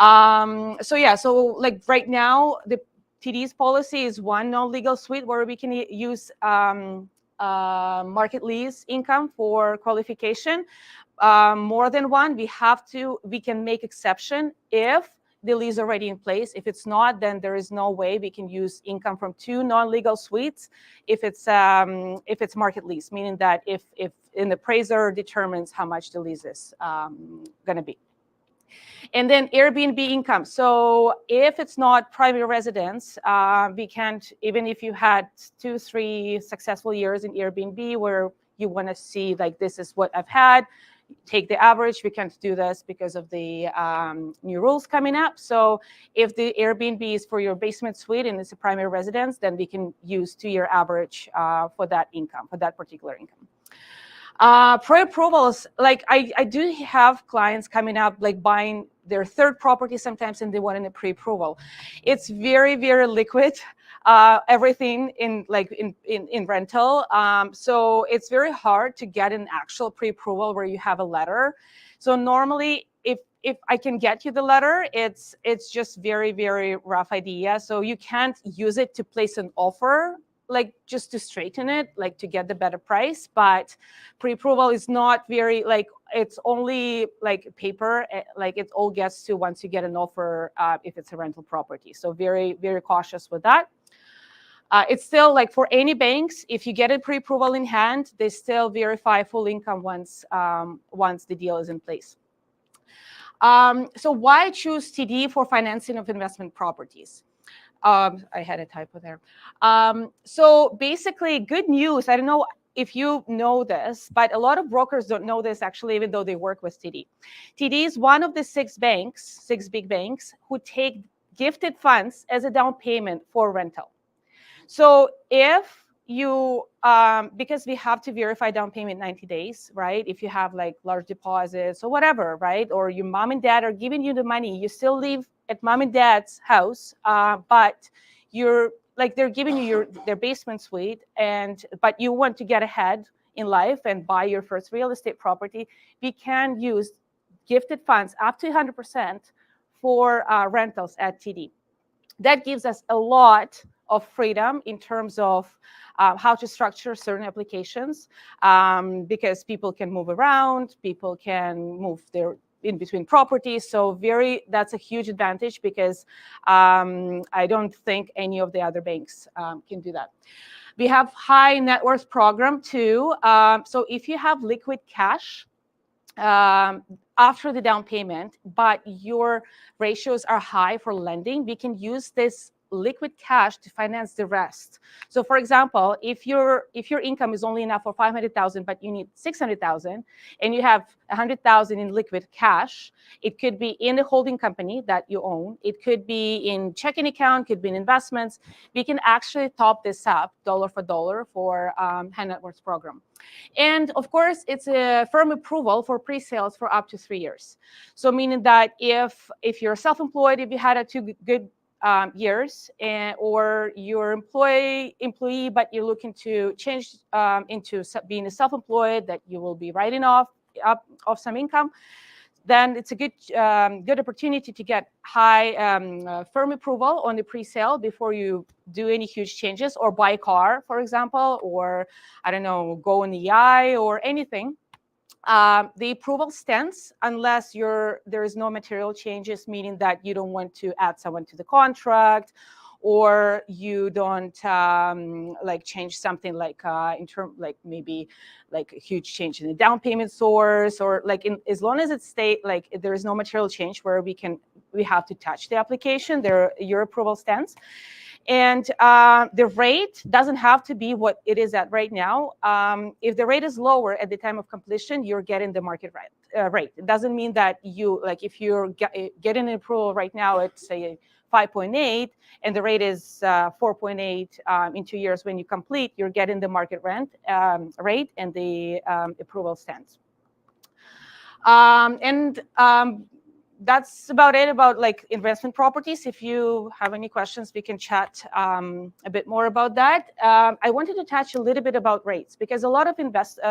So like right now, the TD's policy is one non-legal suite where we can use market lease income for qualification. More than one, we can make exception if the lease already in place. If it's not, then there is no way we can use income from two non-legal suites if it's market lease, meaning that if an appraiser determines how much the lease is going to be. And then Airbnb income. So if it's not primary residence, we can't, even if you had 2-3 successful years in Airbnb where you want to see like, this is what I've had, take the average. We can't do this because of the new rules coming up. So if the Airbnb is for your basement suite and it's a primary residence, then we can use 2-year average for that income, for that particular income. Pre-approvals, like I do have clients coming up, like buying their third property sometimes, and they want a pre-approval. It's very, very liquid, everything in rental. So it's very hard to get an actual pre-approval where you have a letter. So normally, if I can get you the letter, it's just very, very rough idea. So you can't use it to place an offer, like just to straighten it, like to get the better price. But pre-approval is not very, like, it's only like paper, like it all gets to once you get an offer if it's a rental property. So very, very cautious with that. It's still like for any banks, if you get a pre-approval in hand, they still verify full income once the deal is in place. So why choose TD for financing of investment properties? I had a typo there. So basically, good news. I don't know if you know this, but a lot of brokers don't know this actually, even though they work with TD. TD is one of the 6 big banks who take gifted funds as a down payment for rental. So if you, because we have to verify down payment 90 days, right? If you have like large deposits or whatever, right? Or your mom and dad are giving you the money, you still live at mom and dad's house, but you're like, they're giving you their basement suite, but you want to get ahead in life and buy your first real estate property, we can use gifted funds up to 100% for rentals at TD. That gives us a lot of freedom in terms of how to structure certain applications, because people can move around, people can move their in between properties. So that's a huge advantage, because I don't think any of the other banks can do that. We have high net worth program too. So if you have liquid cash after the down payment, but your ratios are high for lending, we can use this liquid cash to finance the rest. So for example, if your income is only enough for 500,000, but you need 600,000, and you have 100,000 in liquid cash, it could be in the holding company that you own, it could be in checking account, could be in investments. We can actually top this up dollar for dollar for high net worth program. And of course, it's a firm approval for pre-sales for up to 3 years. So meaning that if you're self-employed, if you had a 2 good years, or you're employee, but you're looking to change into being a self-employed, that you will be writing off some income, then it's a good opportunity to get high firm approval on the pre-sale before you do any huge changes, or buy a car, for example, or I don't know, go on the EI or anything. The approval stands unless there is no material changes, meaning that you don't want to add someone to the contract, or you don't like change something like maybe like a huge change in the down payment source, or like as long as it's like there is no material change where we have to touch the application, your approval stands. And the rate doesn't have to be what it is at right now. If the rate is lower at the time of completion, you're getting the market rate. It doesn't mean that if you're getting an approval right now at say 5.8 and the rate is 4.8 in 2 years when you complete, you're getting the market rate, and the approval stands. That's about it about like investment properties. If you have any questions, we can chat a bit more about that. I wanted to touch a little bit about rates, because a lot of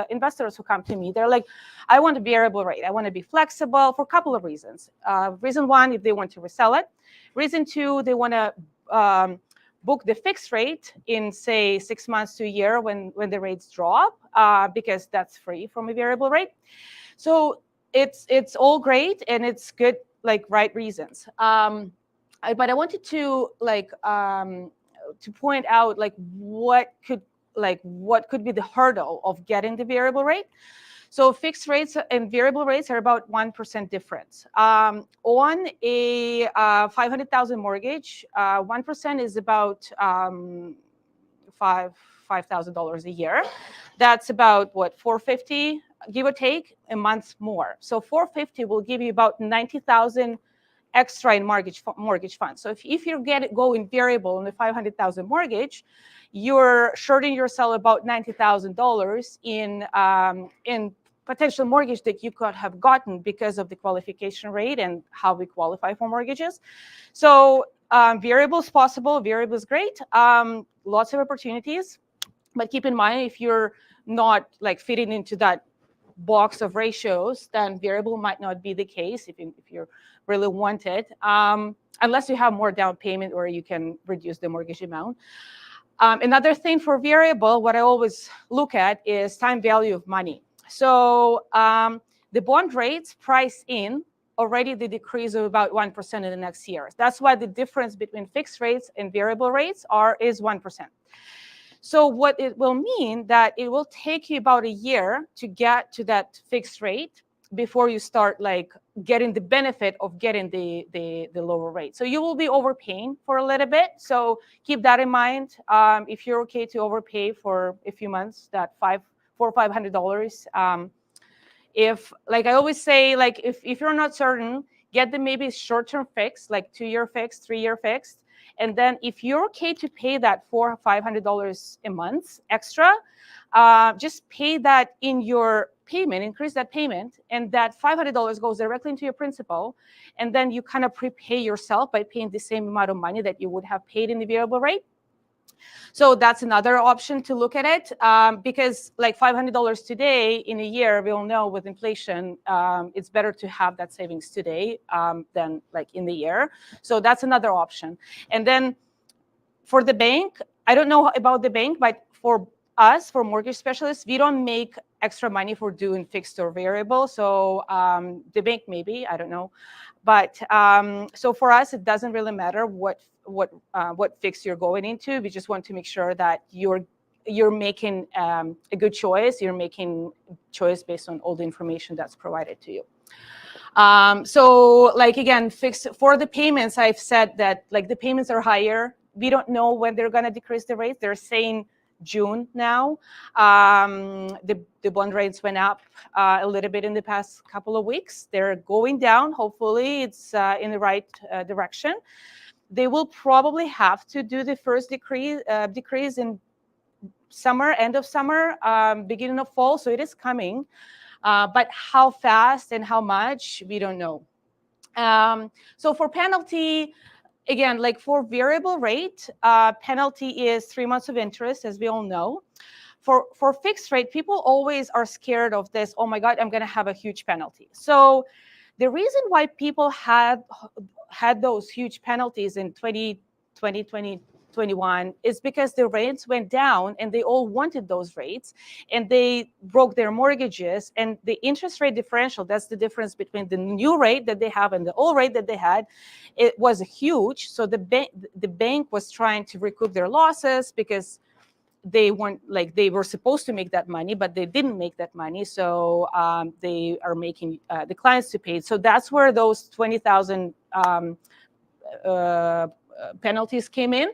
investors who come to me, they're like, I want a variable rate. I want to be flexible for a couple of reasons. Reason one, if they want to resell it. Reason two, they want to book the fixed rate in say 6 months to a year when the rates drop, because that's free from a variable rate. So it's all great, and it's good, like right reasons. But I wanted to to point out what could be the hurdle of getting the variable rate. So fixed rates and variable rates are about 1% difference. On a 500,000 mortgage, 1% is about $5,000 a year. That's about what, $450, give or take, a month more. So $450 will give you about $90,000 extra in mortgage funds. So if you're going variable on the 500,000 mortgage, you're shorting yourself about $90,000 in potential mortgage that you could have gotten because of the qualification rate and how we qualify for mortgages. So variable is possible. Variable is great. Lots of opportunities. But keep in mind, if you're not fitting into that box of ratios, then variable might not be the case if you really want it, unless you have more down payment or you can reduce the mortgage amount. Another thing for variable, what I always look at is time value of money. So the bond rates price in already the decrease of about 1% in the next year. That's why the difference between fixed rates and variable rates is 1%. So what it will mean that it will take you about a year to get to that fixed rate before you start getting the benefit of getting the lower rate. So you will be overpaying for a little bit. So keep that in mind. If you're okay to overpay for a few months, that $400 or $500. If I always say, if you're not certain, get them maybe short-term fixed, like 2-year fixed, 3-year fixed. And then if you're okay to pay that $400 or $500 a month extra, just pay that in your payment, increase that payment, and that $500 goes directly into your principal. And then you kind of prepay yourself by paying the same amount of money that you would have paid in the variable rate. So that's another option to look at it, because like $500 today in a year, we all know with inflation, it's better to have that savings today than like in the year. So that's another option. And then for the bank, I don't know about the bank, but for us, for mortgage specialists, we don't make extra money for doing fixed or variable. So the bank maybe, I don't know. But so for us, it doesn't really matter what fix you're going into. We just want to make sure that you're making a good choice. You're making choice based on all the information that's provided to you. So like again, fixed for the payments, I've said that like the payments are higher. We don't know when they're going to decrease the rates. They're saying June now. The bond rates went up a little bit in the past couple of weeks. They're going down. Hopefully, it's in the right direction. They will probably have to do the first decrease in summer, end of summer, beginning of fall. So it is coming. But how fast and how much, we don't know. So for penalty, again, like for variable rate, penalty is 3 months of interest, as we all know. For fixed rate, people always are scared of this, oh my God, I'm going to have a huge penalty. So the reason why people had those huge penalties in 2020, 2021 is because the rates went down and they all wanted those rates and they broke their mortgages, and the interest rate differential, that's the difference between the new rate that they have and the old rate that they had, it was huge. So the bank was trying to recoup their losses because they were supposed to make that money, but they didn't make that money. So they are making the clients to pay. So that's where those 20,000 penalties came in,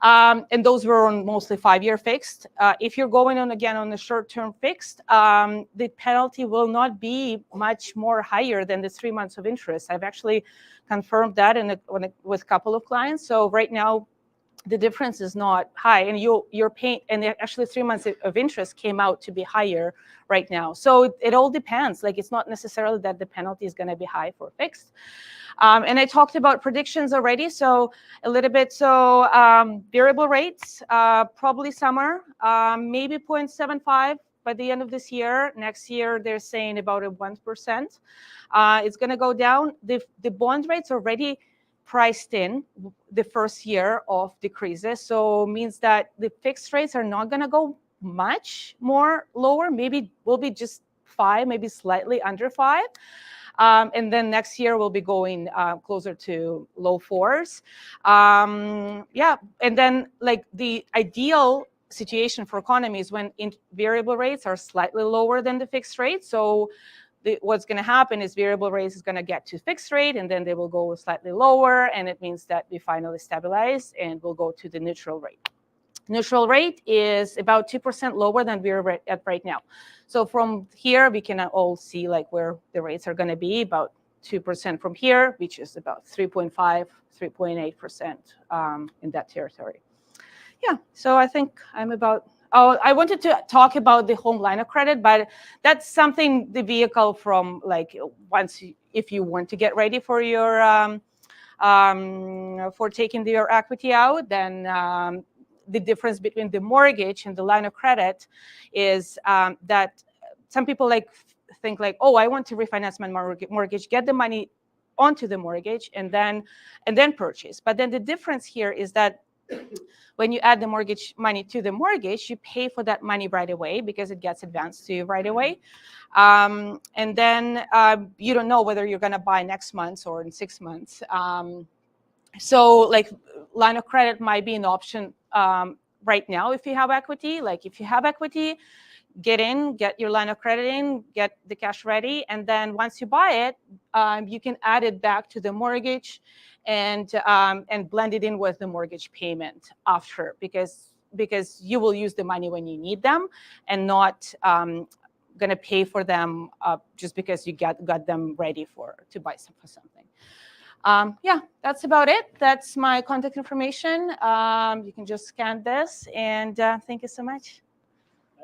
and those were on mostly 5-year fixed. If you're going on again on the short-term fixed, the penalty will not be much more higher than the 3 months of interest. I've actually confirmed that with a couple of clients. So right now, the difference is not high, and you're paying, and actually 3 months of interest came out to be higher right now. So it all depends. Like it's not necessarily that the penalty is going to be high for fixed. And I talked about predictions already, so a little bit. So variable rates, probably summer, maybe 0.75 by the end of this year. Next year, they're saying about a 1%. It's going to go down. The bond rates already priced in the first year of decreases. So means that the fixed rates are not going to go much more lower. Maybe will be just 5, maybe slightly under 5. And then next year we'll be going closer to low 4s. Yeah, and then like the ideal situation for economy is when variable rates are slightly lower than the fixed rate. So what's going to happen is variable rates is going to get to fixed rate, and then they will go slightly lower, and it means that we finally stabilize and we'll go to the neutral rate. Neutral rate is about 2% lower than we're at right now. So from here, we can all see like where the rates are going to be, about 2% from here, which is about 3.5, 3.8% in that territory. Yeah, so I think I'm about... Oh, I wanted to talk about the home line of credit, but that's something, the vehicle from like if you want to get ready for your for taking your equity out, then the difference between the mortgage and the line of credit is that some people think like, oh, I want to refinance my mortgage, get the money onto the mortgage, and then purchase. But then the difference here is that when you add the mortgage money to the mortgage, you pay for that money right away because it gets advanced to you right away. And then you don't know whether you're going to buy next month or in 6 months. So like line of credit might be an option right now if you have equity. Like if you have equity, get your line of credit in, get the cash ready, and then once you buy it, you can add it back to the mortgage and blend it in with the mortgage payment after, because you will use the money when you need them and not gonna pay for them just because you got them ready to buy for something. Yeah, that's about it. That's my contact information. You can just scan this, and thank you so much.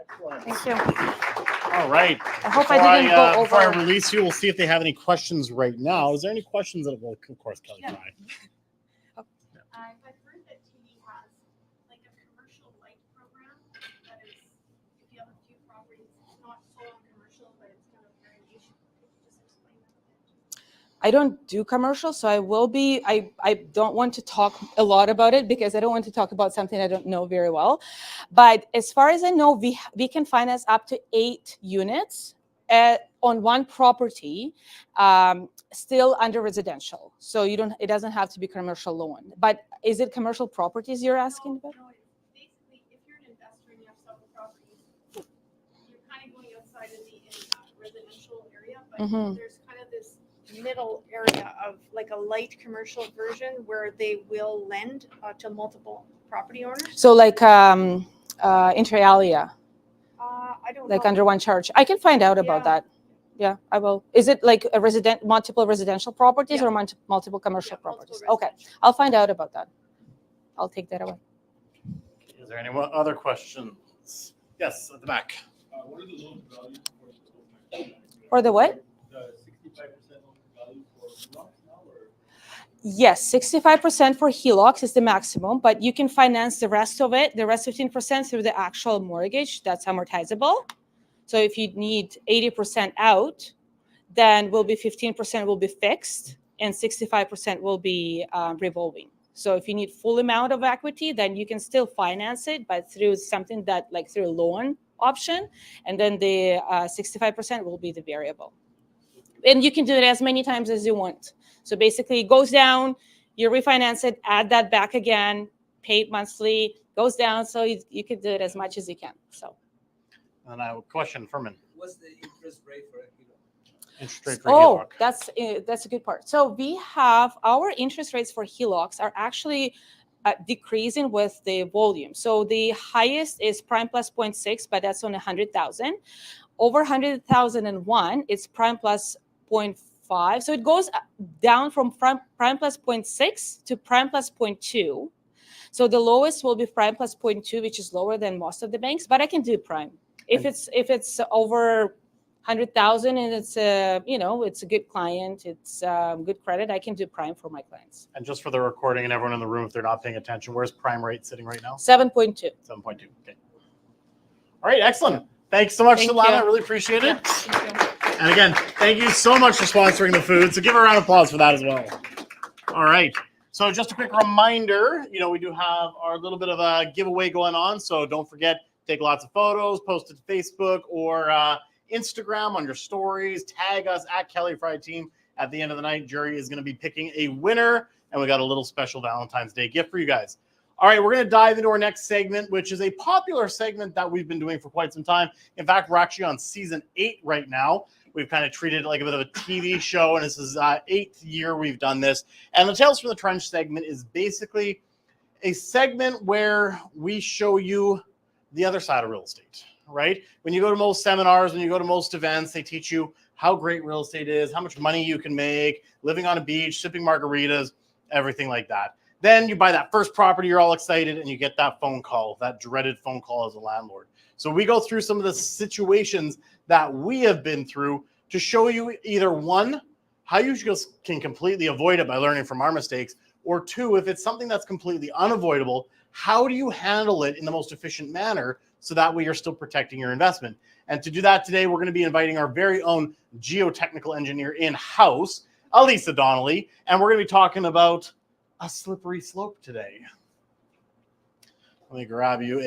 Excellent. Thank you. All right. I hope I didn't go Before I over. release you, we'll see if they have any questions right now. Is there any questions that will, of course, Kelly, Yeah. try. I've heard that TD has like a commercial light program that is, if you have a few properties, it's not so on commercial, but it's kind of very niche. Could you just explain that a bit? I don't do commercials, so I will be. I don't want to talk a lot about it because I don't want to talk about something I don't know very well. But as far as I know, we can finance up to 8 units on one property, still under residential. So it doesn't have to be commercial loan. But is it commercial properties you're asking about? No, it's basically if you're an investor and you have several properties, you're kind of going outside of the residential area, but Mhm. there's kind of this middle area of like a light commercial version where they will lend to multiple property owners. So like inter alia, I don't like know. under one charge. I can find out about Yeah. that. Yeah, I will. Is it like multiple residential properties Yeah. or multiple commercial Yeah, multiple properties? Okay, residential. I'll find out about that. I'll take that away. Is there any other questions? Yes, at the back. What are the loan values for For the what? the 65% loan value for blocks now, or? Yes, 65% for HELOCs is the maximum, but you can finance the rest of it, the rest 15% through the actual mortgage that's amortizable. So if you need 80% out, then 15% will be fixed and 65% will be revolving. So if you need full amount of equity, then you can still finance it, but through something that like through a loan option, and then the 65% will be the variable. And you can do it as many times as you want. So basically it goes down, you refinance it, add that back again, pay it monthly, goes down, so you can do it as much as you can. So. And I have a question, Furman. What's the interest rate for a kilo? Interest rate for Oh, HELOC. that's a good part. So we have our interest rates for HELOCs are actually decreasing with the volume. So the highest is prime plus 0.6, but that's on 100,000. Over 100,001, it's prime plus 0.5. So it goes down from prime plus 0.6 to prime plus 0.2. So the lowest will be prime plus 0.2, which is lower than most of the banks, but I can do prime. If it's over 100,000 and it's it's a good client, it's good credit, I can do prime for my clients. And just for the recording and everyone in the room, if they're not paying attention, where's prime rate sitting right now? 7.2. 7.2. Okay. All right, excellent. Thanks so much, Thank Solana. you. I really appreciate it. And again, thank you so much for sponsoring the food. So give a round of applause for that as well. All right. So just a quick reminder, we do have our little bit of a giveaway going on. So don't forget, take lots of photos, post it to Facebook or Instagram on your stories. Tag us at Kelly Fried Team. At the end of the night, Jury is going to be picking a winner. And we got a little special Valentine's Day gift for you guys. All right, we're going to dive into our next segment, which is a popular segment that we've been doing for quite some time. In fact, we're actually on season 8 right now. We've kind of treated it like a bit of a TV show, and this is 8th year we've done this. And the Tales from the Trench segment is basically a segment where we show you the other side of real estate, right? When you go to most seminars, when you go to most events, they teach you how great real estate is, how much money you can make, living on a beach, sipping margaritas, everything like that. Then you buy that first property, you're all excited, and you get that phone call, that dreaded phone call as a landlord. So we go through some of the situations that we have been through to show you either one, how you just can completely avoid it by learning from our mistakes, or two, if it's something that's completely unavoidable, how do you handle it in the most efficient manner so that way you're still protecting your investment? And to do that today, we're going to be inviting our very own geotechnical engineer in-house, Alisa Donnelly, and we're going to be talking about a slippery slope today. Let me grab you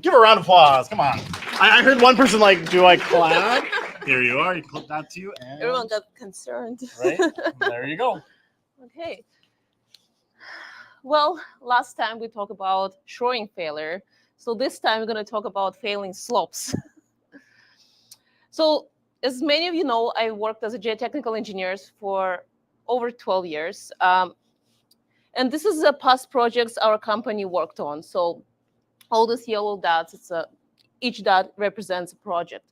give a round of applause. Come on. I heard one person do I clap? Here you are. You clip that to you. And, Everyone got concerned. right? There you go. Okay. Well, last time we talked about shoring failure. So this time we're going to talk about failing slopes. So as many of you know, I worked as a geotechnical engineer for over 12 years. And this is the past projects our company worked on. So all these yellow dots, each dot represents a project.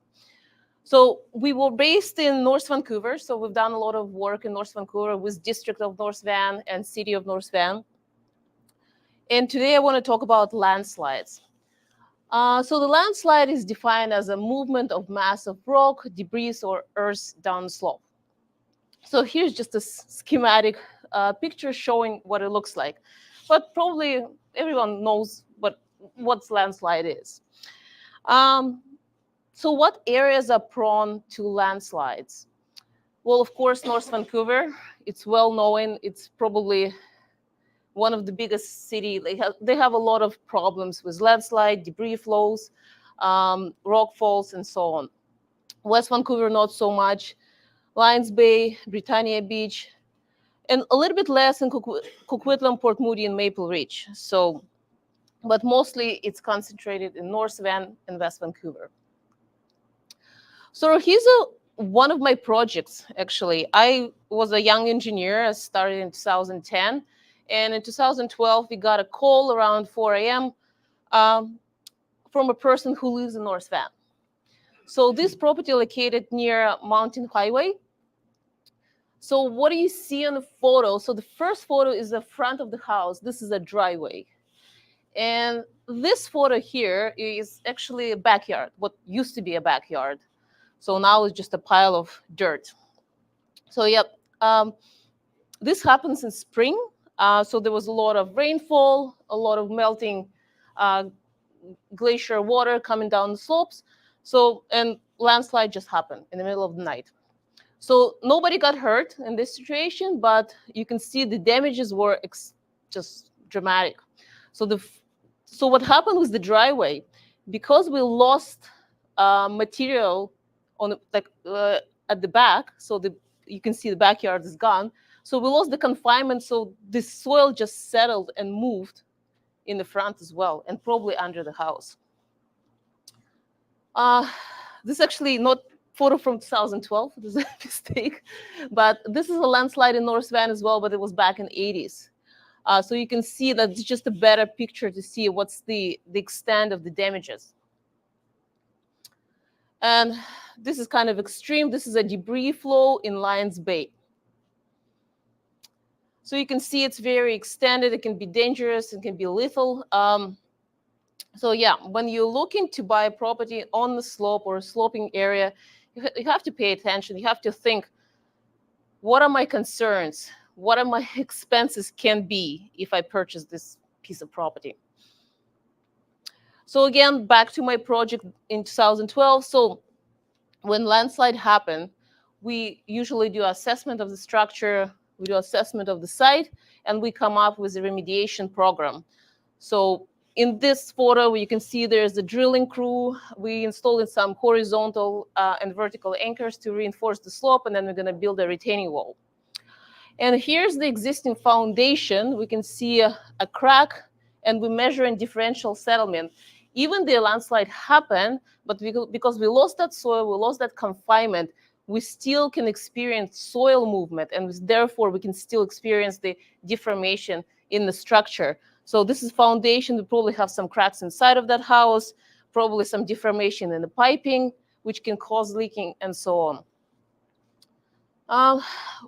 So we were based in North Vancouver. So we've done a lot of work in North Vancouver with District of North Van and City of North Van. And today I want to talk about landslides. So the landslide is defined as a movement of mass of rock, debris, or earth down slope. So here's just a schematic picture showing what it looks like. But probably everyone knows what landslide is. So what areas are prone to landslides? Well, of course, North Vancouver. It's well known. It's probably one of the biggest cities. They have a lot of problems with landslide, debris flows, rock falls, and so on. West Vancouver, not so much. Lions Bay, Britannia Beach, and a little bit less in Coquitlam, Port Moody, and Maple Ridge. So, but mostly it's concentrated in North Van and West Vancouver. So here's one of my projects, actually. I was a young engineer. I started in 2010. And in 2012, we got a call around 4 a.m. From a person who lives in North Van. So this property located near Mountain Highway. So what do you see on the photo? So the first photo is the front of the house. This is a driveway. And this photo here is actually a backyard, what used to be a backyard. So now it's just a pile of dirt. So yep, this happens in spring. So there was a lot of rainfall, a lot of melting glacier water coming down the slopes. So, and landslide just happened in the middle of the night. So nobody got hurt in this situation, but you can see the damages were just dramatic. So what happened with the driveway, because we lost material on at the back, so you can see the backyard is gone. So we lost the confinement, so the soil just settled and moved in the front as well, and probably under the house. This is actually not photo from 2012. This is a mistake, but this is a landslide in North Van as well, but it was back in the 80s. So you can see that it's just a better picture to see what's the extent of the damages. And this is kind of extreme. This is a debris flow in Lions Bay. So you can see it's very extended. It can be dangerous. It can be lethal. So yeah, when you're looking to buy a property on the slope or a sloping area, you have to pay attention. You have to think, what are my concerns? What are my expenses can be if I purchase this piece of property? So again, back to my project in 2012. So when landslide happened, we usually do assessment of the structure, we do assessment of the site, and we come up with a remediation program. So in this photo, you can see there's a drilling crew. We installed some horizontal and vertical anchors to reinforce the slope, and then we're going to build a retaining wall. And here's the existing foundation. We can see a crack, and we measure in differential settlement. Even the landslide happened, but because we lost that soil, we lost that confinement, we still can experience soil movement, and therefore we can still experience the deformation in the structure. So this is foundation. We probably have some cracks inside of that house, probably some deformation in the piping, which can cause leaking, and so on.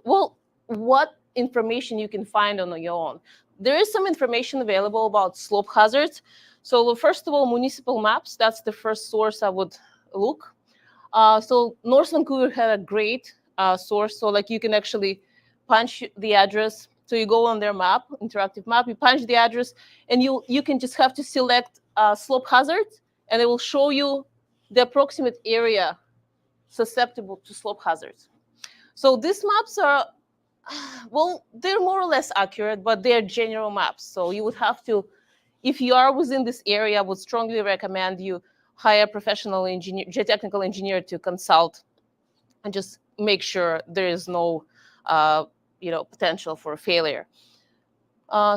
Well, what information you can find on your own? There is some information available about slope hazards. So first of all, municipal maps, that's the first source I would look. So North Vancouver had a great source. So like you can actually punch the address. So you go on their map, interactive map, you punch the address, and you can just have to select slope hazard, and it will show you the approximate area susceptible to slope hazards. So these maps are, well, they're more or less accurate, but they're general maps. So you would have to, if you are within this area, I would strongly recommend you hire a professional engineer, geotechnical engineer to consult and just make sure there is no potential for failure.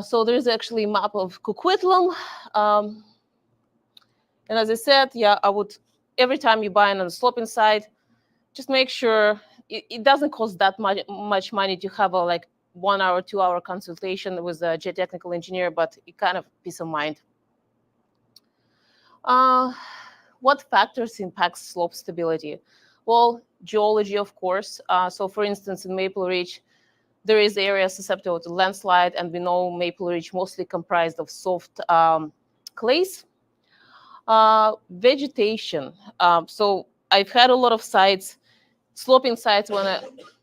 So there's actually a map of Coquitlam. And as I said, yeah, I would, every time you buy on the sloping side, just make sure it doesn't cost that much money to have a 1 hour, 2 hour consultation with a geotechnical engineer, but it kind of peace of mind. What factors impact slope stability? Well, geology, of course. So for instance, in Maple Ridge, there is area susceptible to landslide, and we know Maple Ridge mostly comprised of soft clays. Vegetation. So I've had a lot of sites, sloping sites, when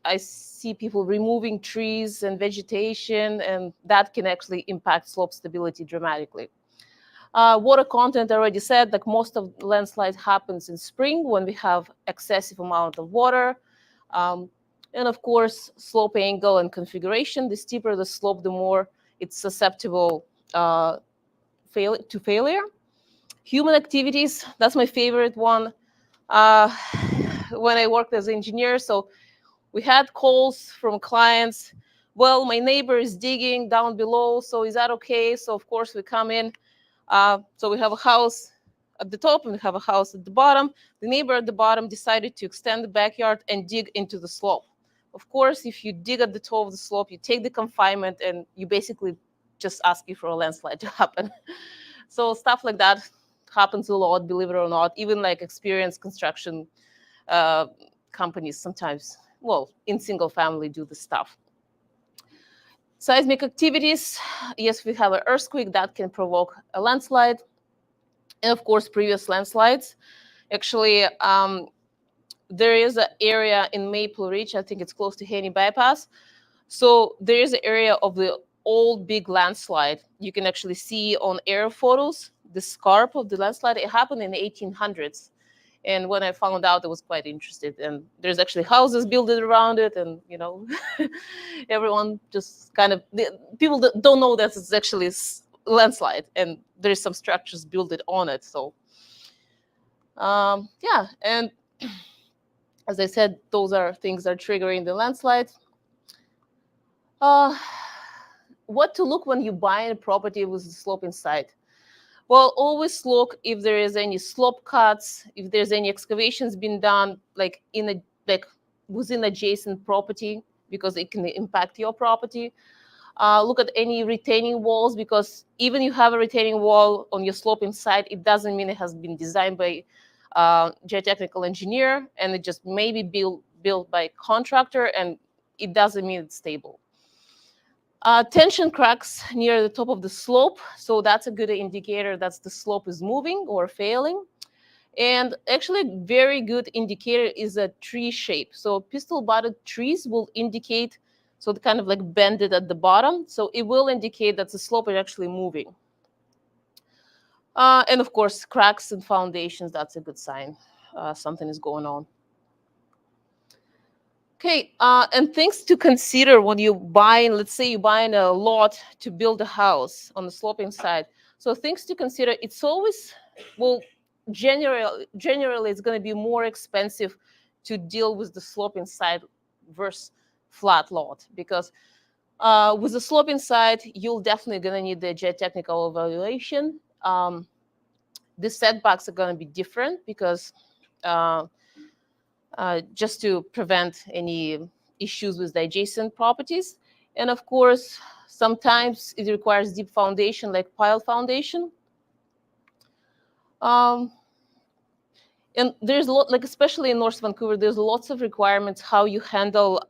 I see people removing trees and vegetation, and that can actually impact slope stability dramatically. Water content, I already said, like most of landslide happens in spring when we have excessive amount of water. And of course, slope angle and configuration. The steeper the slope, the more it's susceptible to failure. Human activities, that's my favorite one. When I worked as an engineer, so we had calls from clients. Well, my neighbor is digging down below, so is that okay? So of course we come in. So we have a house at the top and we have a house at the bottom. The neighbor at the bottom decided to extend the backyard and dig into the slope. Of course, if you dig at the top of the slope, you take the confinement and you basically just asking for a landslide to happen. So stuff like that happens a lot, believe it or not. Even like experienced construction companies sometimes, well, in single family do this stuff. Seismic activities, yes, we have an earthquake that can provoke a landslide. And of course, previous landslides. Actually, there is an area in Maple Ridge, I think it's close to Honeybee bypass. So there is an area of the old big landslide. You can actually see on air photos the scarp of the landslide. It happened in the 1800s. And when I found out, I was quite interested. And there's actually houses built around it. And, you know, everyone just kind of, people don't know that it's actually a landslide. And there's some structures built on it. So, yeah. And as I said, those are things that are triggering the landslide. What to look when you buy a property with a sloping side? Well, always look if there is any slope cuts, if there's any excavations being done, like within adjacent property, because it can impact your property. Look at any retaining walls, because even you have a retaining wall on your sloping side, it doesn't mean it has been designed by geotechnical engineer, and it just may be built by contractor, and it doesn't mean it's stable. Tension cracks near the top of the slope. So that's a good indicator that the slope is moving or failing. And actually a very good indicator is a tree shape. So pistol-butted trees will indicate, so kind of like bended at the bottom. So it will indicate that the slope is actually moving. And of course, cracks in foundations, that's a good sign. Something is going on. Okay, and things to consider when you buy, let's say you're buying a lot to build a house on the sloping side. So things to consider, it's always, well, generally it's going to be more expensive to deal with the sloping side versus flat lot, because with the sloping side, you're definitely going to need the geotechnical evaluation. The setbacks are going to be different because just to prevent any issues with the adjacent properties. And of course, sometimes it requires deep foundation, like pile foundation. And there's a lot, like especially in North Vancouver, there's lots of requirements how you handle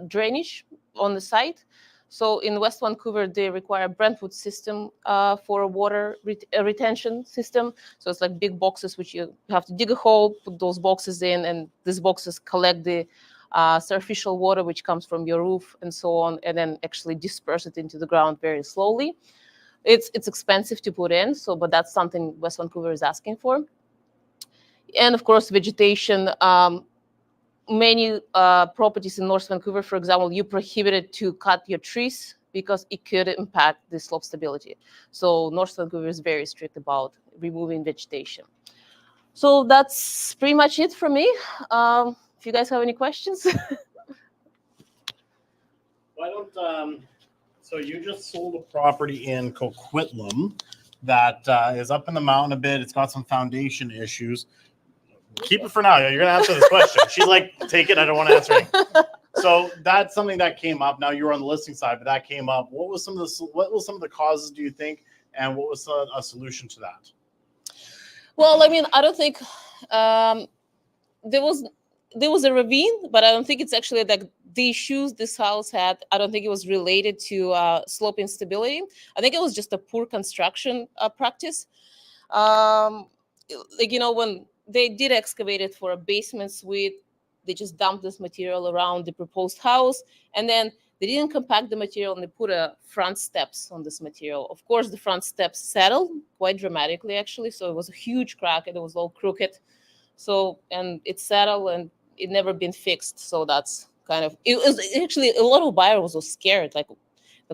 drainage on the site. So in West Vancouver, they require a Brentwood system for a water retention system. So it's like big boxes, which you have to dig a hole, put those boxes in, and these boxes collect the surficial water, which comes from your roof and so on, and then actually disperse it into the ground very slowly. It's expensive to put in, so but that's something West Vancouver is asking for. And of course, vegetation. Many properties in North Vancouver, for example, you prohibited to cut your trees because it could impact the slope stability. So North Vancouver is very strict about removing vegetation. So that's pretty much it for me. If you guys have any questions. Why don't, so you just sold a property in Coquitlam that is up in the mountain a bit. It's got some foundation issues. Keep it for now. You're gonna answer this question. She's like, take it. I don't want to answer it. So that's something that came up. Now you were on the listing side, but that came up. What was some of the causes, do you think, and what was a solution to that? Well, I mean, I don't think there was a ravine, but I don't think it's actually like the issues this house had. I don't think it was related to slope instability. I think it was just a poor construction practice. Like, when they did excavate it for a basement suite, they just dumped this material around the proposed house, and then they didn't compact the material and they put a front steps on this material. Of course, the front steps settled quite dramatically, actually. So it was a huge crack and it was all crooked. So, and it settled and it never been fixed. So that's kind of, it was actually, a lot of buyers was scared, like,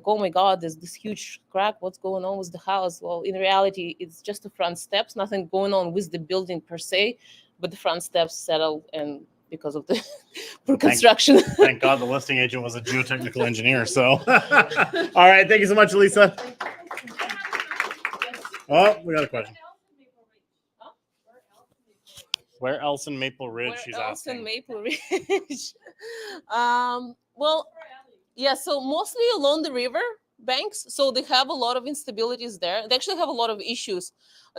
oh my God, there's this huge crack. What's going on with the house? Well, in reality, it's just the front steps, nothing going on with the building per se, but the front steps settled, and because of the poor construction. Thank God the listing agent was a geotechnical engineer. So, all right. Thank you so much, Lisa. Oh, we got a question. Where else in Maple Ridge? She's asking. In Maple Ridge. Well, yeah, so mostly along the river banks. So they have a lot of instabilities there. They actually have a lot of issues.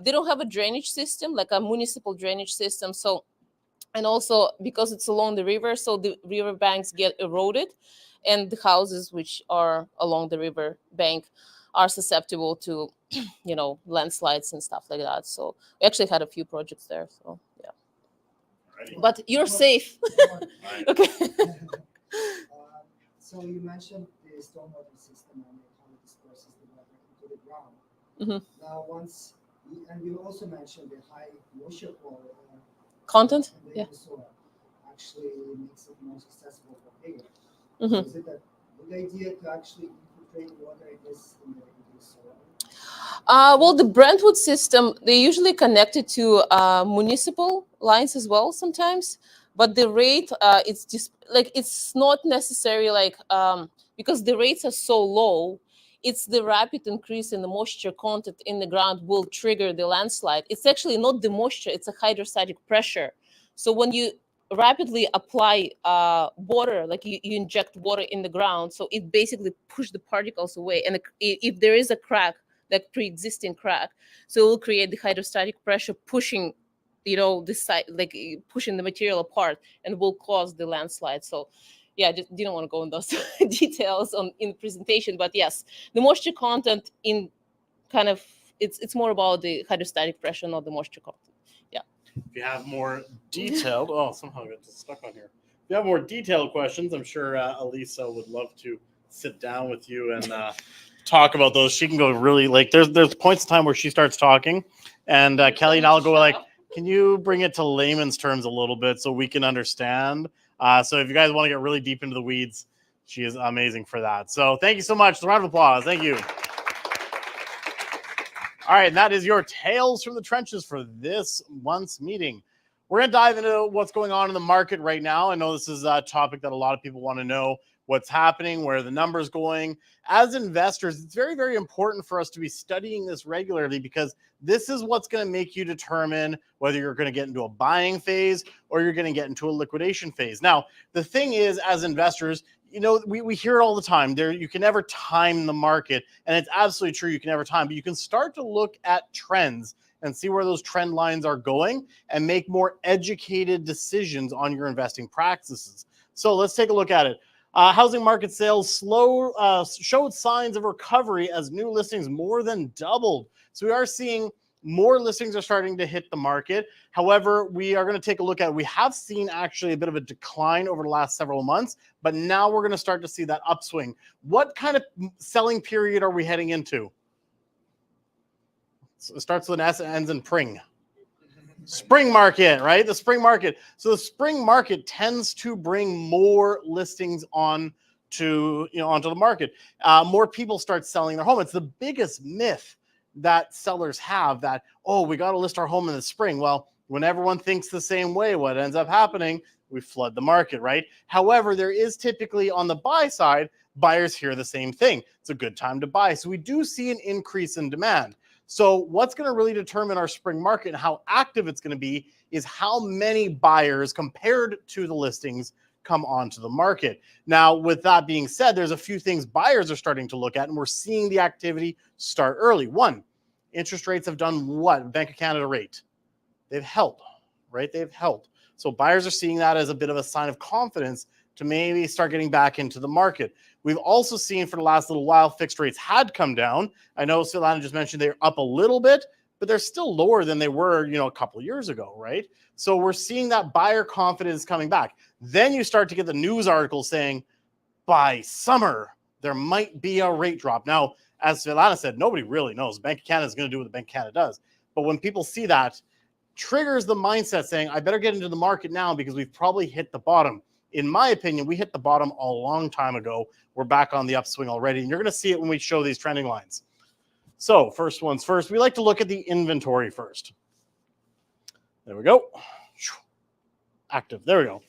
They don't have a drainage system, like a municipal drainage system. So, and also because it's along the river, so the river banks get eroded, and the houses which are along the river bank are susceptible to, landslides and stuff like that. So we actually had a few projects there. So yeah. Alrighty. But you're safe. Okay. So you mentioned the stormwater system and how it disperses the water into the ground. Mm-hmm. Now, and you also mentioned the high moisture Content, in the yeah. soil actually makes it more accessible for payers. Mm-hmm. Is it a good idea to actually infiltrate water in the soil? Well, the Brentwood system, they usually connected to municipal lines as well sometimes, but the rate, it's just like, it's not necessary, like, because the rates are so low, it's the rapid increase in the moisture content in the ground will trigger the landslide. It's actually not the moisture, it's a hydrostatic pressure. So when you rapidly apply water, like you inject water in the ground, so it basically pushes the particles away. And if there is a crack, like pre-existing crack, so it will create the hydrostatic pressure pushing, this side, like pushing the material apart, and will cause the landslide. So yeah, just didn't want to go in those details in the presentation, but yes, the moisture content in kind of, it's more about the hydrostatic pressure, not the moisture content. Yeah. If you have more detailed, somehow I got stuck on here. If you have more detailed questions, I'm sure Elisa would love to sit down with you and talk about those. She can go really, like, there's points in time where she starts talking, and Kelly and I'll go like, can you bring it to layman's terms a little bit so we can understand? So if you guys want to get really deep into the weeds, she is amazing for that. So thank you so much. A round of applause. Thank you. All right, and that is your Tales from the Trenches for this month's meeting. We're going to dive into what's going on in the market right now. I know this is a topic that a lot of people want to know what's happening, where the numbers going. As investors, it's very, very important for us to be studying this regularly, because this is what's going to make you determine whether you're going to get into a buying phase or you're going to get into a liquidation phase. Now, the thing is, as investors, we hear it all the time. You can never time the market, and it's absolutely true. You can never time, but you can start to look at trends and see where those trend lines are going and make more educated decisions on your investing practices. So let's take a look at it. Housing market sales showed signs of recovery as new listings more than doubled. So we are seeing more listings are starting to hit the market. However, we are going to take a look at, we have seen actually a bit of a decline over the last several months, but now we're going to start to see that upswing. What kind of selling period are we heading into? So it starts with an S and ends in pring. Spring market, right? The spring market. So the spring market tends to bring more listings onto the market. More people start selling their home. It's the biggest myth that sellers have, that, we got to list our home in the spring. Well, when everyone thinks the same way, what ends up happening, we flood the market, right? However, there is typically on the buy side, buyers hear the same thing. It's a good time to buy. So we do see an increase in demand. So what's going to really determine our spring market and how active it's going to be is how many buyers compared to the listings come onto the market. Now, with that being said, there's a few things buyers are starting to look at, and we're seeing the activity start early. One, interest rates have done what? Bank of Canada rate. They've held, right? They've held. So buyers are seeing that as a bit of a sign of confidence to maybe start getting back into the market. We've also seen for the last little while, fixed rates had come down. I know Svetlana just mentioned they're up a little bit, but they're still lower than they were, a couple of years ago, right? So we're seeing that buyer confidence coming back. Then you start to get the news articles saying, by summer, there might be a rate drop. Now, as Svetlana said, nobody really knows. Bank of Canada is going to do what the Bank of Canada does. But when people see that, triggers the mindset saying, I better get into the market now because we've probably hit the bottom. In my opinion, we hit the bottom a long time ago. We're back on the upswing already, and you're going to see it when we show these trending lines. So first ones first, we like to look at the inventory first. There we go. Active. There we go.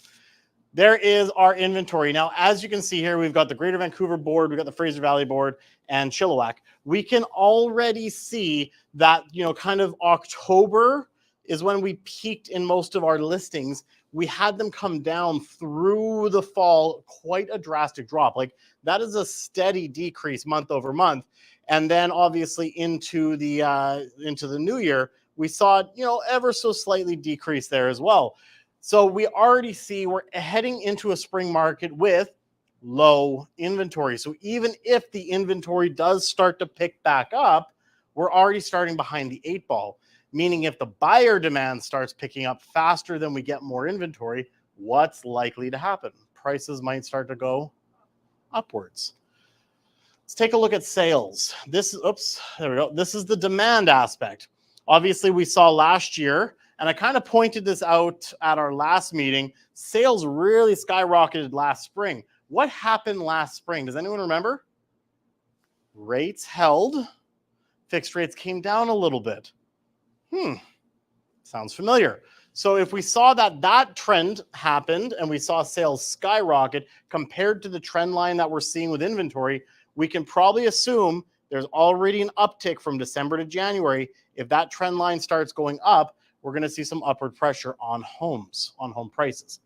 There is our inventory. Now, as you can see here, we've got the Greater Vancouver board, we've got the Fraser Valley board, and Chilliwack. We can already see that, kind of October is when we peaked in most of our listings. We had them come down through the fall, quite a drastic drop. Like that is a steady decrease month over month. And then obviously into the new year, we saw it, ever so slightly decrease there as well. So we already see we're heading into a spring market with low inventory. So even if the inventory does start to pick back up, we're already starting behind the 8 ball. Meaning if the buyer demand starts picking up faster than we get more inventory, what's likely to happen? Prices might start to go upwards. Let's take a look at sales. There we go. This is the demand aspect. Obviously, we saw last year, and I kind of pointed this out at our last meeting, sales really skyrocketed last spring. What happened last spring? Does anyone remember? Rates held. Fixed rates came down a little bit. Sounds familiar. So if we saw that trend happened and we saw sales skyrocket compared to the trend line that we're seeing with inventory, we can probably assume there's already an uptick from December to January. If that trend line starts going up, we're going to see some upward pressure on homes, on home prices.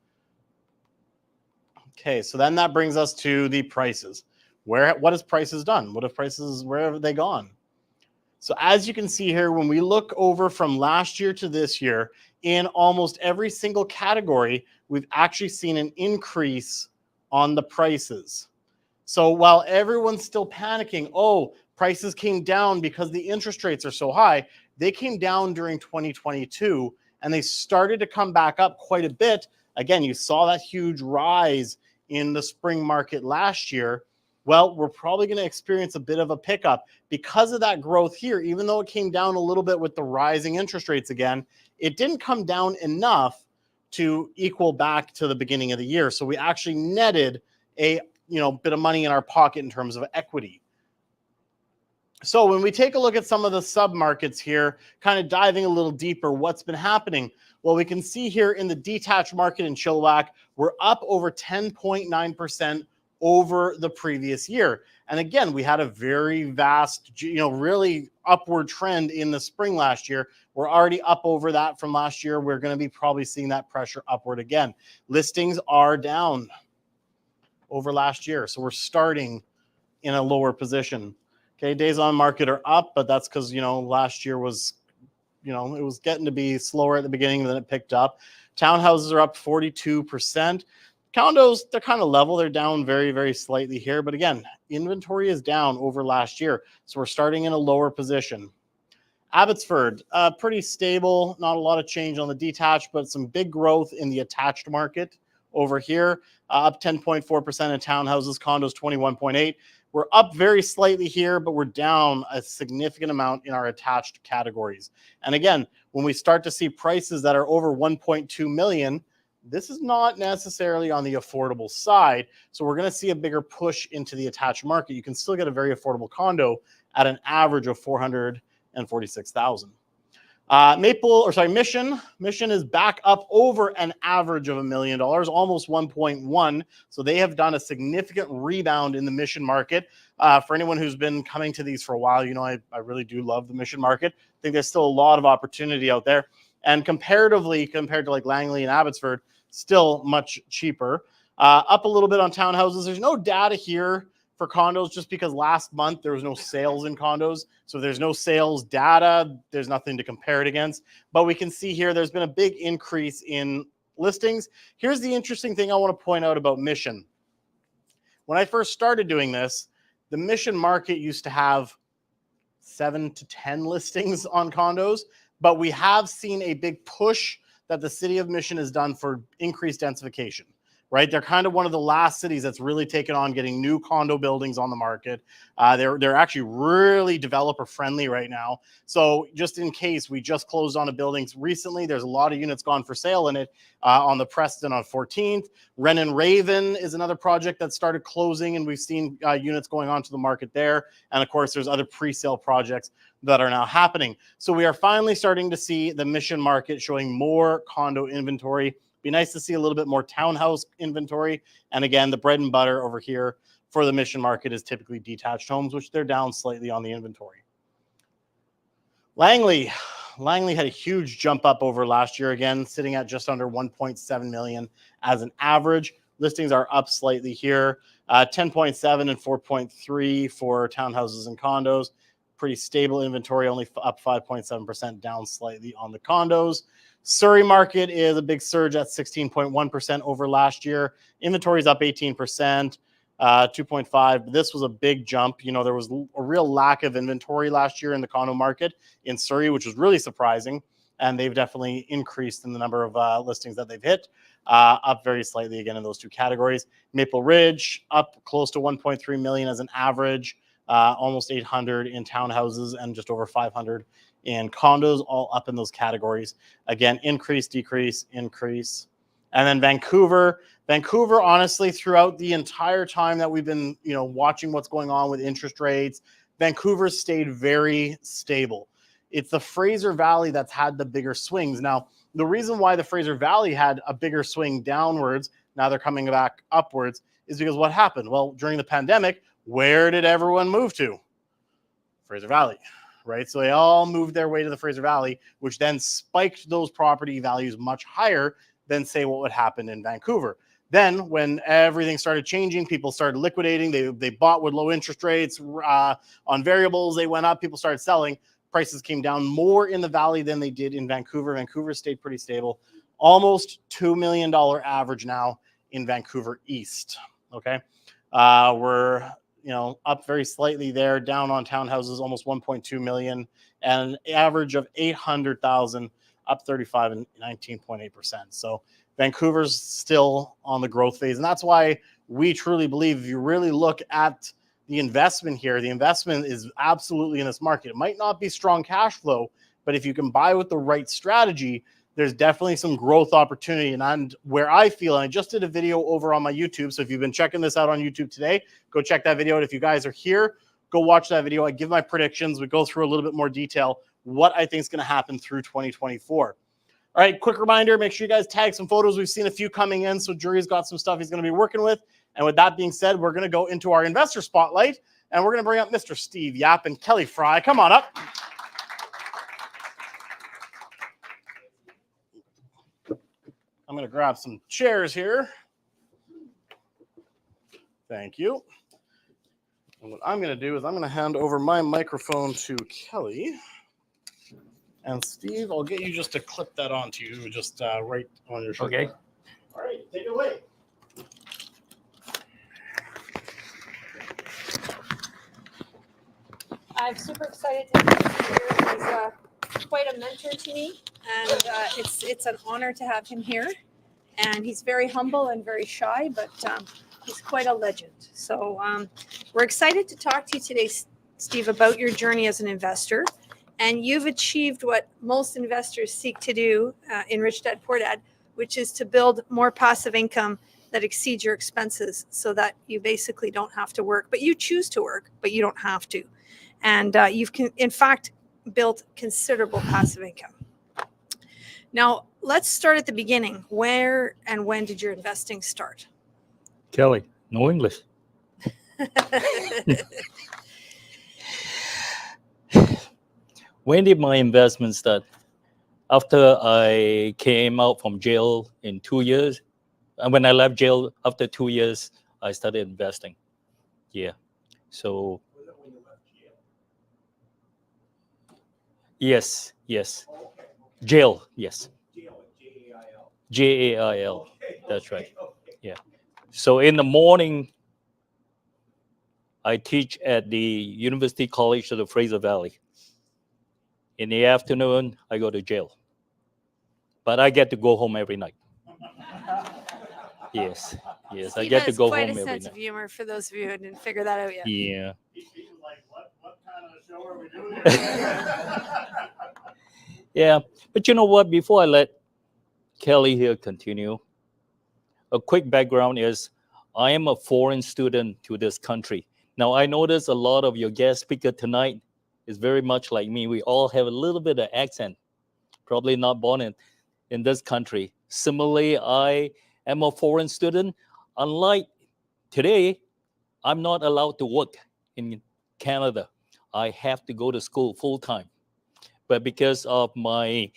Okay, so then that brings us to the prices. What has prices done? Where have they gone? So as you can see here, when we look over from last year to this year, in almost every single category, we've actually seen an increase on the prices. So while everyone's still panicking, prices came down because the interest rates are so high, they came down during 2022 and they started to come back up quite a bit. Again, you saw that huge rise in the spring market last year. Well, we're probably going to experience a bit of a pickup because of that growth here. Even though it came down a little bit with the rising interest rates again, it didn't come down enough to equal back to the beginning of the year. So we actually netted a bit of money in our pocket in terms of equity. So when we take a look at some of the sub-markets here, kind of diving a little deeper, what's been happening? Well, we can see here in the detached market in Chilliwack, we're up over 10.9% over the previous year. And again, we had a very vast, really upward trend in the spring last year. We're already up over that from last year. We're going to be probably seeing that pressure upward again. Listings are down over last year. So we're starting in a lower position. Okay, days on market are up, but that's because, last year was, it was getting to be slower at the beginning, and then it picked up. Townhouses are up 42%. Condos, they're kind of level. They're down very, very slightly here. But again, inventory is down over last year. So we're starting in a lower position. Abbotsford, pretty stable. Not a lot of change on the detached, but some big growth in the attached market over here. Up 10.4% in townhouses, condos 21.8%. We're up very slightly here, but we're down a significant amount in our attached categories. And again, when we start to see prices that are over 1.2 million, this is not necessarily on the affordable side. So we're going to see a bigger push into the attached market. You can still get a very affordable condo at an average of $446,000. Mission is back up over an average of $1 million, almost 1.1. So they have done a significant rebound in the Mission market. For anyone who's been coming to these for a while, I really do love the Mission market. I think there's still a lot of opportunity out there. And comparatively, compared to like Langley and Abbotsford, still much cheaper. Up a little bit on townhouses. There's no data here for condos just because last month there was no sales in condos. So if there's no sales data, there's nothing to compare it against. But we can see here there's been a big increase in listings. Here's the interesting thing I want to point out about Mission. When I first started doing this, the Mission market used to have 7 to 10 listings on condos, but we have seen a big push that the city of Mission has done for increased densification, right? They're kind of one of the last cities that's really taken on getting new condo buildings on the market. They're actually really developer friendly right now. So just in case, we just closed on a building recently. There's a lot of units gone for sale in it on the Preston on 14th. Wren and Raven is another project that started closing, and we've seen units going onto the market there. And of course, there's other pre-sale projects that are now happening. So we are finally starting to see the Mission market showing more condo inventory. Be nice to see a little bit more townhouse inventory. And again, the bread and butter over here for the Mission market is typically detached homes, which they're down slightly on the inventory. Langley had a huge jump up over last year, again, sitting at just under 1.7 million as an average. Listings are up slightly here, 10.7 and 4.3 for townhouses and condos. Pretty stable inventory, only up 5.7%, down slightly on the condos. Surrey market is a big surge at 16.1% over last year. Inventory is up 18%, 2.5. This was a big jump. You know, there was a real lack of inventory last year in the condo market in Surrey, which was really surprising. And they've definitely increased in the number of listings that they've hit, up very slightly again in those two categories. Maple Ridge up close to 1.3 million as an average, almost 800 in townhouses and just over 500 in condos, all up in those categories. Again, increase, decrease, increase. And then Vancouver, honestly, throughout the entire time that we've been, watching what's going on with interest rates, Vancouver stayed very stable. It's the Fraser Valley that's had the bigger swings. Now, the reason why the Fraser Valley had a bigger swing downwards, now they're coming back upwards, is because what happened? Well, during the pandemic, where did everyone move to? Fraser Valley. Right? So they all moved their way to the Fraser Valley, which then spiked those property values much higher than, say, what would happen in Vancouver. Then when everything started changing, people started liquidating. They bought with low interest rates on variables. They went up. People started selling. Prices came down more in the Valley than they did in Vancouver. Vancouver stayed pretty stable. Almost $2 million average now in Vancouver East. Okay. We're up very slightly there, down on townhouses, almost 1.2 million, and an average of 800,000, up 35 and 19.8%. So Vancouver's still on the growth phase. And that's why we truly believe, if you really look at the investment here, the investment is absolutely in this market. It might not be strong cash flow, but if you can buy with the right strategy, there's definitely some growth opportunity. And where I feel, and I just did a video over on my YouTube. So if you've been checking this out on YouTube today, go check that video out. If you guys are here, go watch that video. I give my predictions. We go through a little bit more detail, what I think is going to happen through 2024. All right, quick reminder, make sure you guys tag some photos. We've seen a few coming in, so Jury's got some stuff he's going to be working with. And with that being said, we're going to go into our investor spotlight, and we're going to bring up Mr. Steve Yap and Kelly Fry. Come on up. I'm going to grab some chairs here. Thank you. And what I'm going to do is I'm going to hand over my microphone to Kelly. And Steve, I'll get you just to clip that onto you, just right on your shoulder. Okay. All right, take it away. I'm super excited to have him here. He's quite a mentor to me, and it's an honor to have him here. And he's very humble and very shy, but he's quite a legend. So we're excited to talk to you today, Steve, about your journey as an investor. And you've achieved what most investors seek to do in Rich Dad Poor Dad, which is to build more passive income that exceeds your expenses so that you basically don't have to work. But you choose to work, but you don't have to. And you've, in fact, built considerable passive income. Now, let's start at the beginning. Where and when did your investing start? Kelly, no English. When did my investment start? After I came out from jail in 2 years. And when I left jail, after 2 years, I started investing. Yeah. So. Was that when you left jail? Yes. Jail, yes. Jail, J-A-I-L. JAIL. That's right. Yeah. So in the morning, I teach at the University College of the Fraser Valley. In the afternoon, I go to jail. But I get to go home every night. Yes. Yes, I Steve get to has go quite home a every sense of night. humor for those of you who didn't figure that out yet. Yeah. He was like, what kind of show are we doing here? Yeah. But you know what? Before I let Kelly here continue, a quick background is I am a foreign student to this country. Now, I notice a lot of your guest speaker tonight is very much like me. We all have a little bit of accent, probably not born in this country. Similarly, I am a foreign student. Unlike today, I'm not allowed to work in Canada. I have to go to school full time. But because of my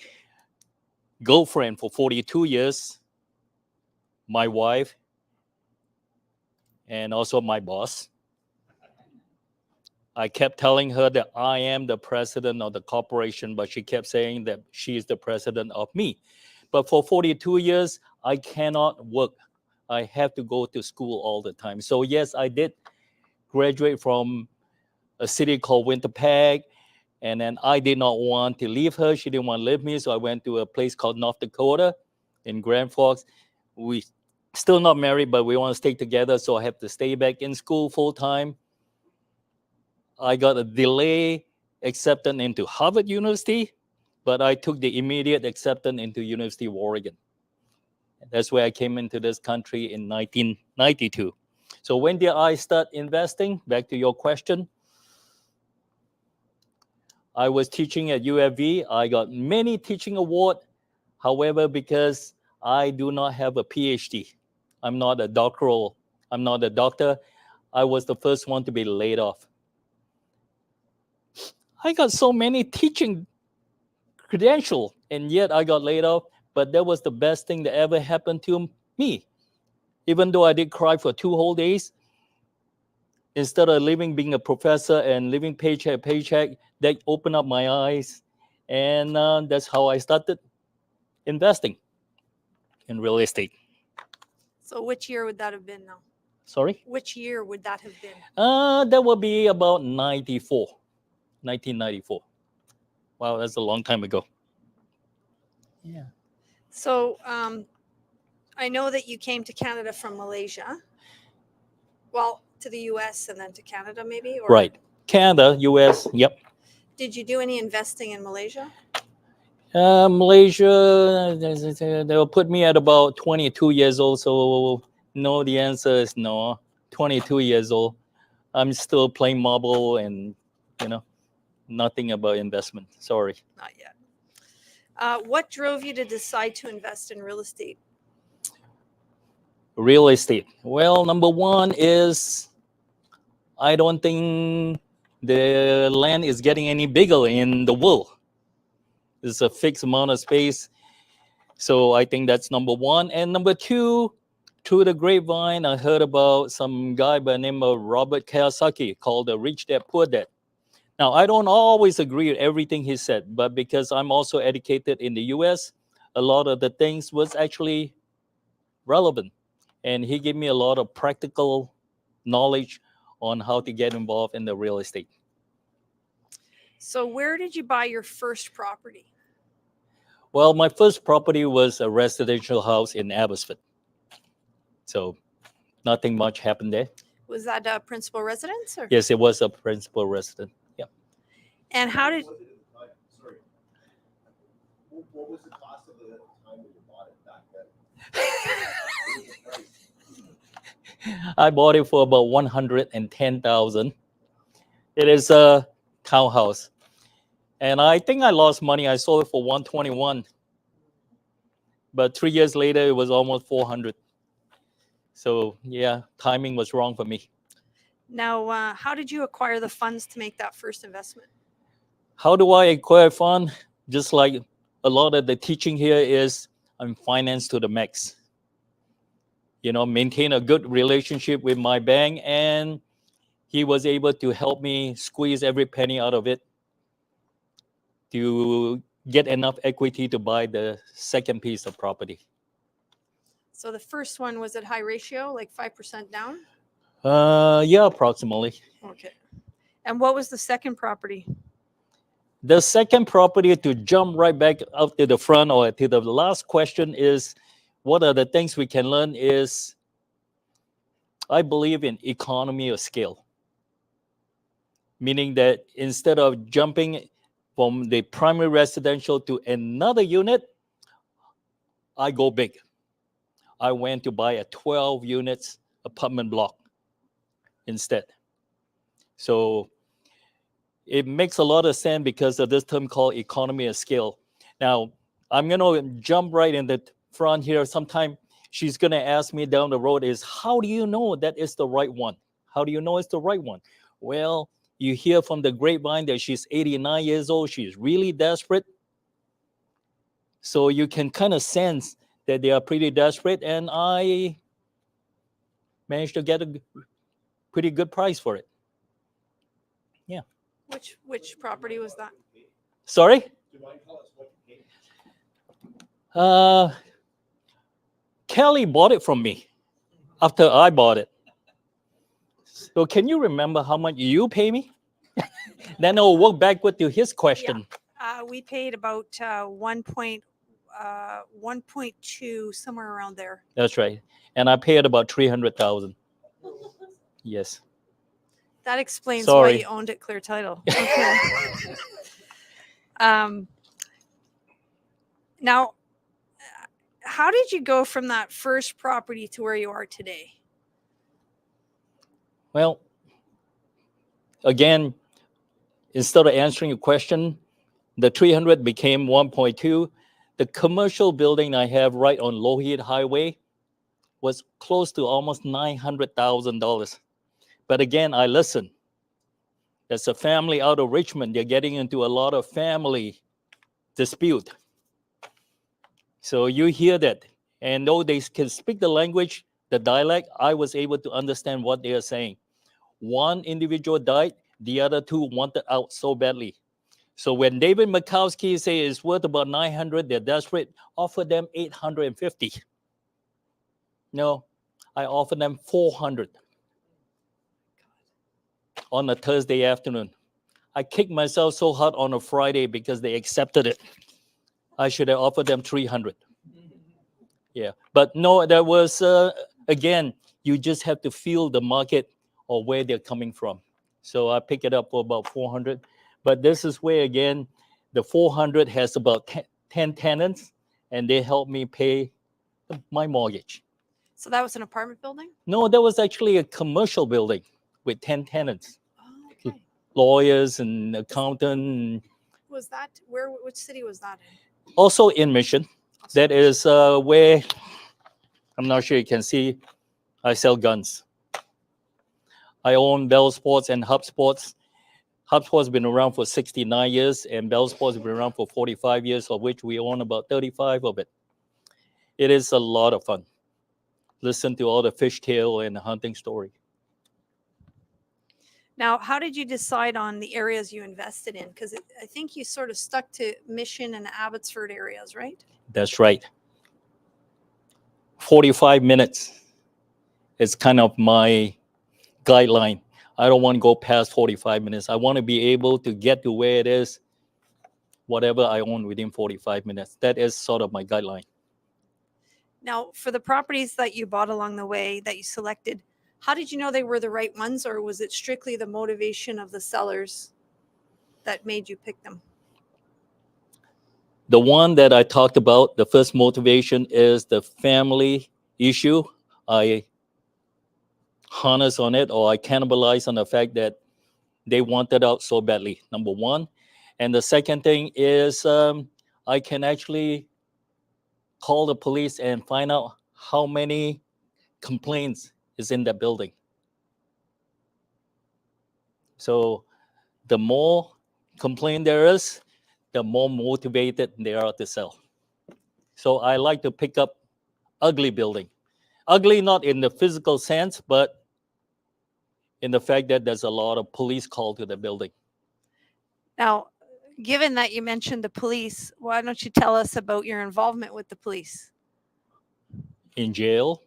girlfriend for 42 years, my wife, and also my boss, I kept telling her that I am the president of the corporation, but she kept saying that she is the president of me. But for 42 years, I cannot work. I have to go to school all the time. So yes, I did graduate from a city called Winnipeg, and then I did not want to leave her. She didn't want to leave me, so I went to a place called North Dakota in Grand Forks. We still not married, but we want to stay together, so I have to stay back in school full time. I got a delay acceptance into Harvard University, but I took the immediate acceptance into University of Oregon. That's where I came into this country in 1992. So when did I start investing? Back to your question. I was teaching at UFV. I got many teaching awards. However, because I do not have a PhD, I'm not a doctor. I was the first one to be laid off. I got so many teaching credentials, and yet I got laid off. But that was the best thing that ever happened to me. Even though I did cry for 2 whole days, instead of being a professor and living paycheck paycheck, that opened up my eyes, and that's how I started investing in real estate. So which year would that have been now? Sorry? Which year would that have been? That would be about 1994. Wow, that's a long time ago. Yeah. So I know that you came to Canada from Malaysia. Well, to the US and then to Canada, maybe? Or Right. Canada, US, yep. Did you do any investing in Malaysia? Malaysia, they'll put me at about 22 years old. So, no, the answer is no. 22 years old. I'm still playing marble and, nothing about investment. Sorry. Not yet. What drove you to decide to invest in real estate? Real estate. Well, number one is I don't think the land is getting any bigger in the world. It's a fixed amount of space. So I think that's number one. And number two, through the grapevine, I heard about some guy by the name of Robert Kiyosaki called the Rich Dad Poor Dad. Now, I don't always agree with everything he said, but because I'm also educated in the US, a lot of the things was actually relevant. And he gave me a lot of practical knowledge on how to get involved in the real estate. So where did you buy your first property? Well, my first property was a residential house in Abbotsford. So nothing much happened there. Was that a principal residence? Or? Yes, it was a principal residence. Yeah. And how did... What was it at the time? Sorry. What was the cost of it at the time when you bought it back then? What was the price? I bought it for about 110,000. It is a townhouse. And I think I lost money. I sold it for 121. But 3 years later, it was almost 400. So yeah, timing was wrong for me. Now, how did you acquire the funds to make that first investment? How do I acquire fund? Just like a lot of the teaching here is, I'm financed to the max. Maintain a good relationship with my bank, and he was able to help me squeeze every penny out of it to get enough equity to buy the second piece of property. So the first one was at high ratio, like 5% down? Yeah, approximately. Okay. And what was the second property? The second property, to jump right back up to the front or to the last question, is what are the things we can learn is I believe in economy of scale. Meaning that instead of jumping from the primary residential to another unit, I go big. I went to buy a 12 units apartment block instead. So it makes a lot of sense because of this term called economy of scale. Now, I'm going to jump right in the front here. Sometime she's going to ask me down the road is, how do you know that is the right one? How do you know it's the right one? Well, you hear from the grapevine that she's 89 years old. She's really desperate. So you can kind of sense that they are pretty desperate. And I managed to get a pretty good price for it. Yeah. Which property was that? Sorry? Do you mind telling us what you paid? Kelly bought it from me after I bought it. So can you remember how much you pay me? Then I'll work backward to his question. We paid about 1.2, somewhere around there. That's right. And I paid about 300,000. Yes. That explains why Sorry. you owned it, Clear Title. Okay. Now, how did you go from that first property to where you are today? Well, again, instead of answering your question, the 300 became 1.2. The commercial building I have right on Lohit Highway was close to almost $900,000. But again, I listen. There's a family out of Richmond. They're getting into a lot of family dispute. So you hear that. And though they can speak the language, the dialect, I was able to understand what they are saying. One individual died, the other two wanted out so badly. So when David Mikowski say it's worth about 900, they're desperate, offer them 850. No, I offer them 400 on a Thursday afternoon. I kicked myself so hard on a Friday because they accepted it. I should have offered them 300. Yeah, but no, there was, again, you just have to feel the market or where they're coming from. So I pick it up for about 400. But this is where, again, the 400 has about 10 tenants, and they help me pay my mortgage. So that was an apartment building? No, that was actually a commercial building with 10 tenants, Oh, okay. lawyers and accountant. Was that which city was that in? Also in Mission. That is where, I'm not sure you can see, I sell guns. I own Bell Sports and Hub Sports. Hub Sports has been around for 69 years, and Bell Sports has been around for 45 years, of which we own about 35 of it. It is a lot of fun. Listen to all the fishtail and the hunting story. Now, how did you decide on the areas you invested in? Because I think you sort of stuck to Mission and Abbotsford areas, right? That's right. 45 minutes is kind of my guideline. I don't want to go past 45 minutes. I want to be able to get to where it is, whatever I own within 45 minutes. That is sort of my guideline. Now, for the properties that you bought along the way that you selected, how did you know they were the right ones, or was it strictly the motivation of the sellers that made you pick them? The one that I talked about, the first motivation is the family issue. I harness on it, or I cannibalize on the fact that they wanted out so badly, number one. And the second thing is I can actually call the police and find out how many complaints is in that building. So the more complaint there is, the more motivated they are to sell. So I like to pick up ugly building. Ugly not in the physical sense, but in the fact that there's a lot of police call to the building. Now, given that you mentioned the police, why don't you tell us about your involvement with the police? in jail.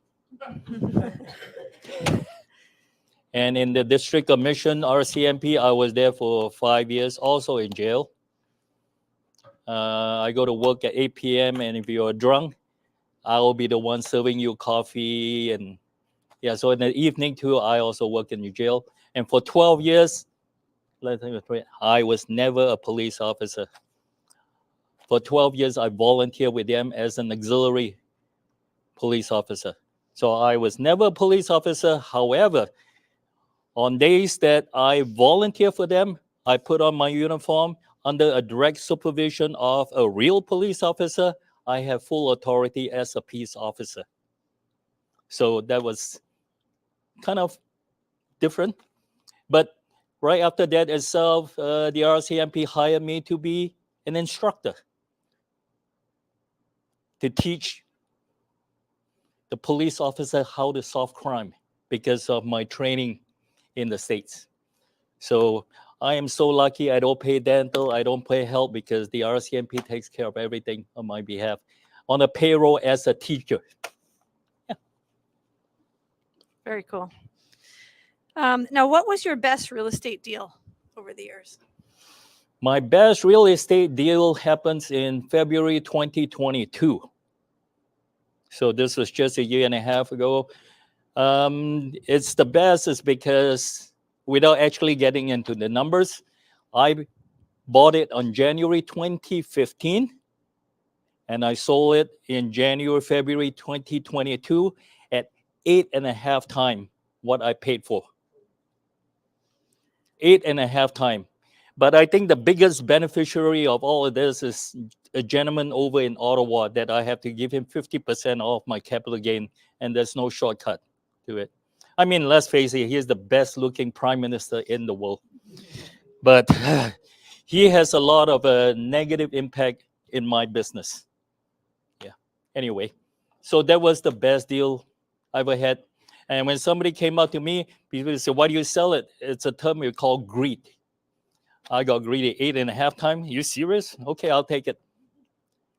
And in the District of Mission, RCMP, I was there for 5 years, also in jail. I go to work at 8 p.m. and if you're drunk, I will be the one serving you coffee. And yeah, so in the evening too, I also work in the jail. And for 12 years, I was never a police officer. For 12 years, I volunteered with them as an auxiliary police officer. So I was never a police officer. However, on days that I volunteer for them, I put on my uniform under a direct supervision of a real police officer. I have full authority as a peace officer. So that was kind of different. But right after that itself, the RCMP hired me to be an instructor to teach the police officer how to solve crime because of my training in the States. So I am so lucky. I don't pay dental. I don't pay health because the RCMP takes care of everything on my behalf on a payroll as a teacher. Very cool. Now, what was your best real estate deal over the years? My best real estate deal happens in February 2022. So this was just a year and a half ago. It's the best is because without actually getting into the numbers, I bought it on January 2015 and I sold it in February 2022 at 8.5 times what I paid for. 8.5 times. But I think the biggest beneficiary of all of this is a gentleman over in Ottawa that I have to give him 50% off my capital gain, and there's no shortcut to it. I mean, let's face it, he is the best looking prime minister in the world. But he has a lot of negative impact in my business. Yeah. Anyway, so that was the best deal I ever had. And when somebody came up to me, people say, why do you sell it? It's a term we call greed. I got greedy 8.5 times. You serious? Okay, I'll take it.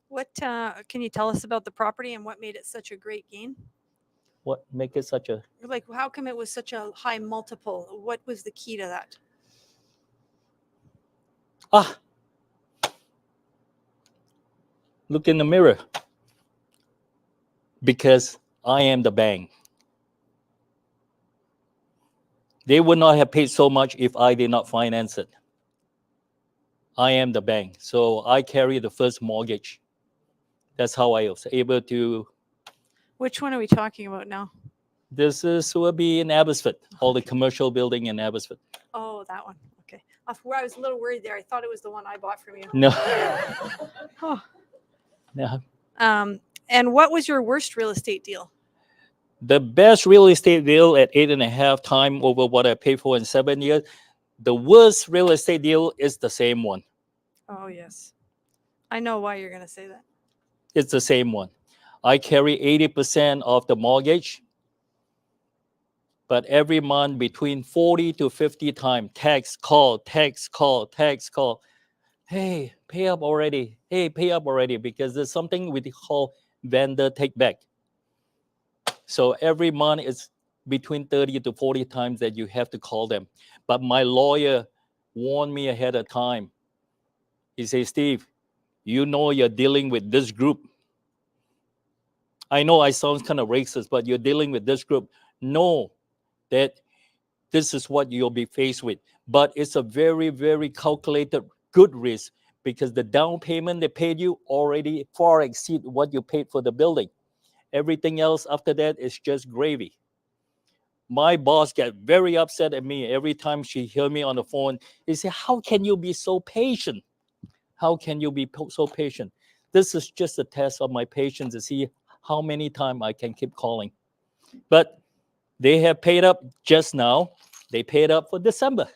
What can you tell us about the property and what made it such a great gain? What make it such a... Like, how come it was such a high multiple? What was the key to that? Look in the mirror. Because I am the bank. They would not have paid so much if I did not finance it. I am the bank. So I carry the first mortgage. That's how I was able to... Which one are we talking about now? This will be in Abbotsford, all the commercial building in Abbotsford. Oh, that one. Okay. I was a little worried there. I thought it was the one I bought from you. No. Oh. No. And what was your worst real estate deal? The best real estate deal at 8.5 times over what I paid for in 7 years. The worst real estate deal is the same one. Oh, yes. I know why you're going to say that. It's the same one. I carry 80% of the mortgage, but every month between 40 to 50 times, text, call. Hey, pay up already. Hey, pay up already, because there's something we call vendor take back. So every month it's between 30 to 40 times that you have to call them. But my lawyer warned me ahead of time. He says, Steve, you know you're dealing with this group. I know I sound kind of racist, but you're dealing with this group. Know that this is what you'll be faced with. But it's a very, very calculated good risk because the down payment they paid you already far exceed what you paid for the building. Everything else after that is just gravy. My boss got very upset at me every time she heard me on the phone. He said, how can you be so patient? How can you be so patient? This is just a test of my patience to see how many times I can keep calling. But they have paid up just now. They paid up for December.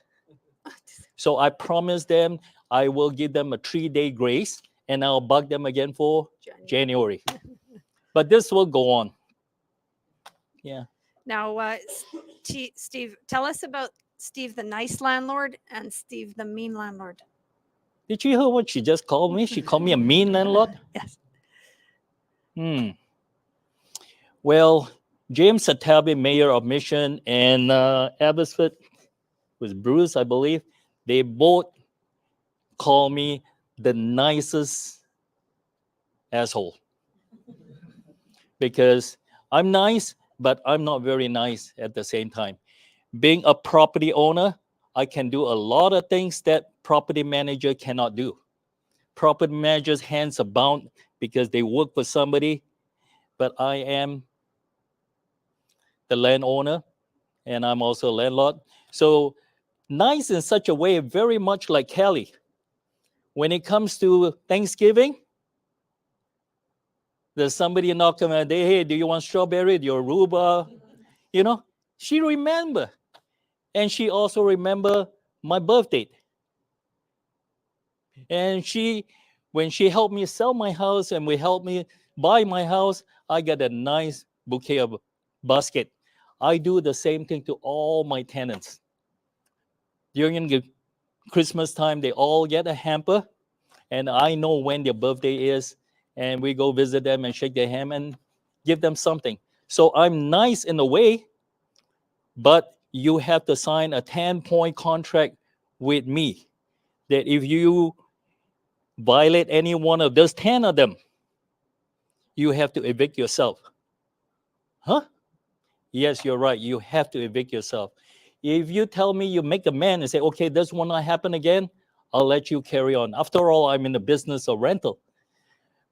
So I promised them I will give them a 3-day grace and I'll bug them again for January. But this will go on. Yeah. Now, Steve, tell us about Steve the nice landlord and Steve the mean landlord. Did you hear what she just called me? She called me a mean landlord? Yes. Well, James Satabi, mayor of Mission, and Abbotsford was Bruce, I believe. They both call me the nicest asshole because I'm nice, but I'm not very nice at the same time. Being a property owner, I can do a lot of things that property manager cannot do. Property managers' hands are bound because they work for somebody, but I am the landowner and I'm also a landlord. So nice in such a way, very much like Kelly. When it comes to Thanksgiving, there's somebody knock on my door, hey, do you want strawberry? Do you want rhubarb? You know, she remember. And she also remember my birthday. And when she helped me sell my house and we helped me buy my house, I got a nice bouquet of basket. I do the same thing to all my tenants. During the Christmas time, they all get a hamper, and I know when their birthday is, and we go visit them and shake their hand and give them something. So I'm nice in a way, but you have to sign a 10-point contract with me that if you violate any one of those 10 of them, you have to evict yourself. Huh? Yes, you're right. You have to evict yourself. If you tell me you make a man and say, okay, this will not happen again, I'll let you carry on. After all, I'm in the business of rental.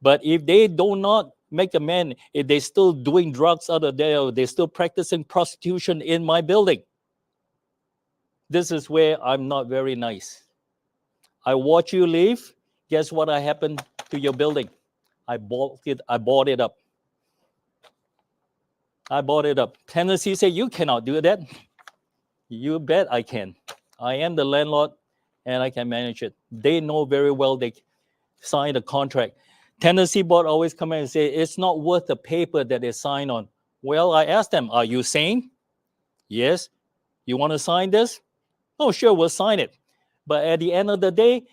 But if they do not make a man, if they're still doing drugs out of there, or they're still practicing prostitution in my building, this is where I'm not very nice. I watch you leave. Guess what happened to your building? I bought it up. I bought it up. Tenancy say, you cannot do that. You bet I can. I am the landlord and I can manage it. They know very well they signed a contract. Tenancy board always come in and say, it's not worth the paper that they sign on. Well, I asked them, are you sane? Yes. You want to sign this? Oh, sure, we'll sign it. But at the end of the day,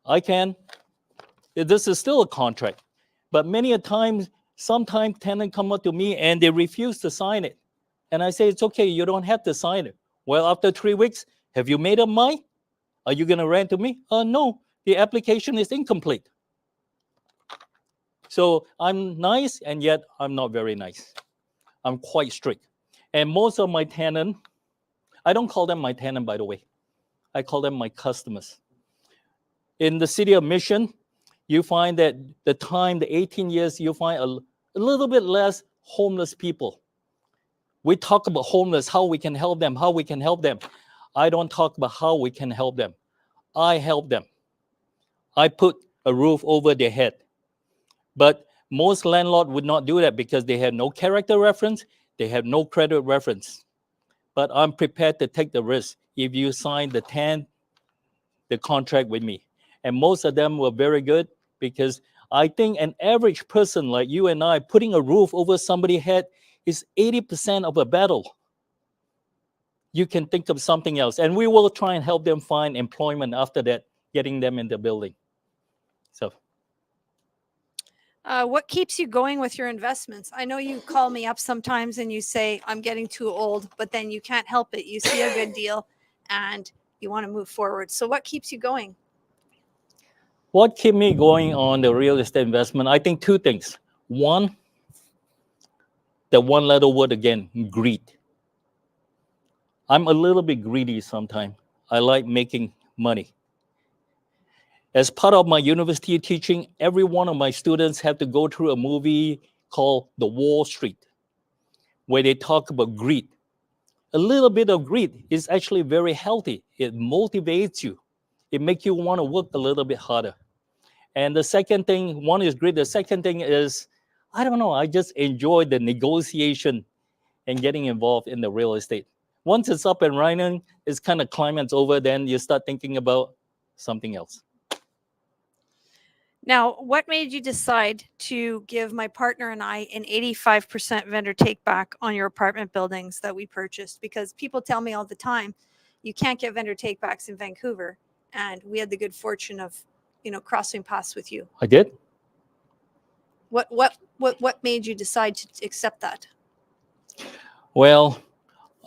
I can. This is still a contract. But many a times, sometimes tenants come up to me and they refuse to sign it. And I say, it's okay, you don't have to sign it. Well, after 3 weeks, have you made up mind? Are you going to rent to me? No, the application is incomplete. So I'm nice, and yet I'm not very nice. I'm quite strict. And most of my tenants, I don't call them my tenant, by the way. I call them my customers. In the city of Mission, you find that the 18 years, you find a little bit less homeless people. We talk about homeless, how we can help them, how we can help them. I don't talk about how we can help them. I help them. I put a roof over their head. But most landlords would not do that because they have no character reference, they have no credit reference. But I'm prepared to take the risk if you sign the contract with me. And most of them were very good because I think an average person like you and I putting a roof over somebody's head is 80% of a battle. You can think of something else. And we will try and help them find employment after that, getting them in the building. So. What keeps you going with your investments? I know you call me up sometimes and you say, I'm getting too old, but then you can't help it. You see a good deal and you want to move forward. So what keeps you going? What kept me going on the real estate investment? I think two things. One, the one letter word again, greed. I'm a little bit greedy sometimes. I like making money. As part of my university teaching, every one of my students have to go through a movie called The Wall Street, where they talk about greed. A little bit of greed is actually very healthy. It motivates you. It makes you want to work a little bit harder. And the second thing, one is greed. The second thing is, I don't know, I just enjoy the negotiation and getting involved in the real estate. Once it's up and running, it's kind of climax over, then you start thinking about something else. Now, what made you decide to give my partner and I an 85% vendor take back on your apartment buildings that we purchased? Because people tell me all the time, you can't get vendor take backs in Vancouver. And we had the good fortune of, crossing paths with you. I did. What made you decide to accept that? Well,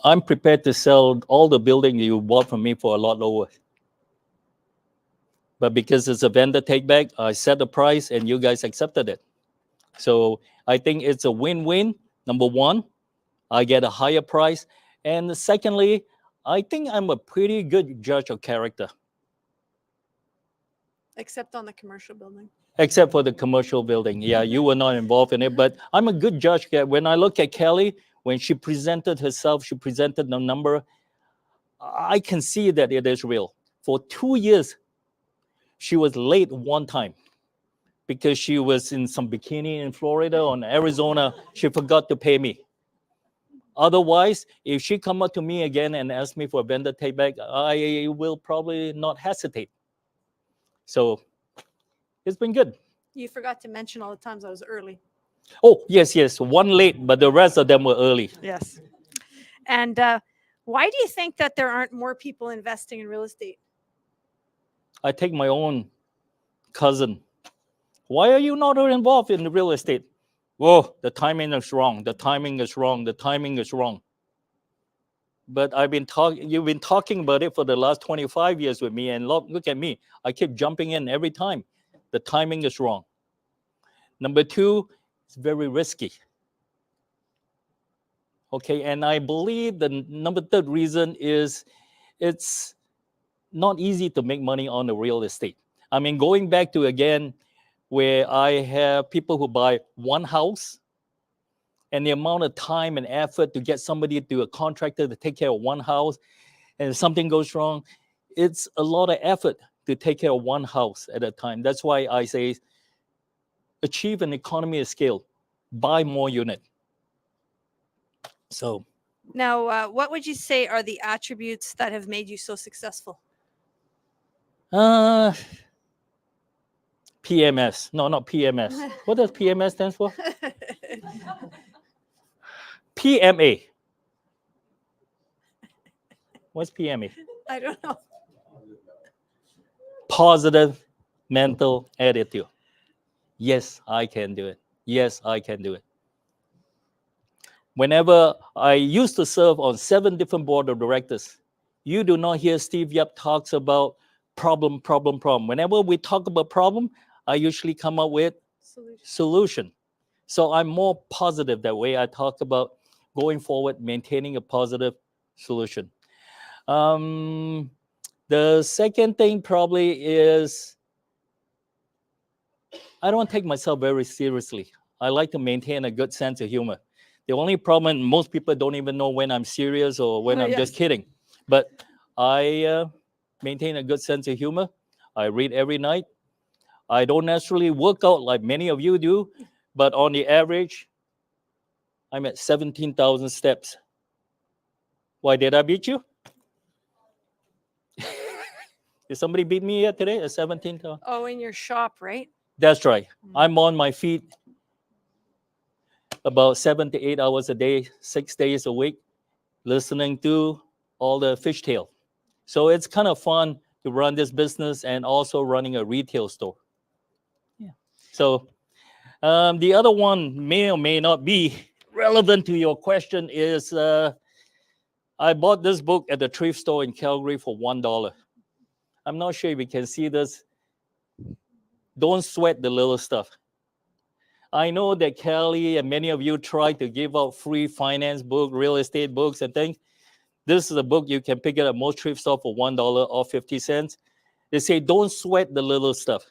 I'm prepared to sell all the building you bought from me for a lot lower. But because it's a vendor take back, I set the price and you guys accepted it. So I think it's a win-win. Number one, I get a higher price. And secondly, I think I'm a pretty good judge of character, Except on the commercial building. except for the commercial building. Yeah, you were not involved in it, but I'm a good judge. When I look at Kelly, when she presented herself, she presented the number, I can see that it is real. For 2 years, she was late one time because she was in some bikini in Florida or in Arizona. She forgot to pay me. Otherwise, if she come up to me again and ask me for a vendor take back, I will probably not hesitate. So it's been good. You forgot to mention all the times I was early. Oh, yes. One late, but the rest of them were early. Yes. And why do you think that there aren't more people investing in real estate? I take my own cousin. Why are you not involved in real estate? Whoa, the timing is wrong. The timing is wrong. The timing is wrong. But you've been talking about it for the last 25 years with me, and look at me. I keep jumping in every time. The timing is wrong. Number two, it's very risky. Okay, and I believe the number third reason is it's not easy to make money on the real estate. I mean, going back to again, where I have people who buy one house, and the amount of time and effort to get somebody to a contractor to take care of one house, and if something goes wrong, it's a lot of effort to take care of one house at a time. That's why I say achieve an economy of scale, buy more unit. So Now, what would you say are the attributes that have made you so successful? PMS. No, not PMS. What does PMS stand for? PMA. What's PMA? I don't know. Positive mental attitude. Yes, I can do it. Yes, I can do it. Whenever I used to serve on 7 different board of directors, you do not hear Steve Yap talks about problem. Whenever we talk about problem, I usually come up with solution. So I'm more positive that way. I talk about going forward, maintaining a positive solution. The second thing probably is I don't take myself very seriously. I like to maintain a good sense of humor. The only problem, most people don't even know when I'm serious or when I'm just kidding. But I maintain a good sense of humor. I read every night. I don't necessarily work out like many of you do, but on the average, I'm at 17,000 steps. Why did I beat you? Did somebody beat me yet today at 17,000? Oh, in your shop, right? That's right. I'm on my feet about 7 to 8 hours a day, 6 days a week, listening to all the fishtail. So it's kind of fun to run this business and also running a retail store. Yeah. So the other one may or may not be relevant to your question is I bought this book at the thrift store in Calgary for $1. I'm not sure if you can see this. Don't sweat the little stuff. I know that Kelly and many of you try to give out free finance book, real estate books and things. This is a book you can pick it at most thrift store for $1 or 50 cents. They say, don't sweat the little stuff.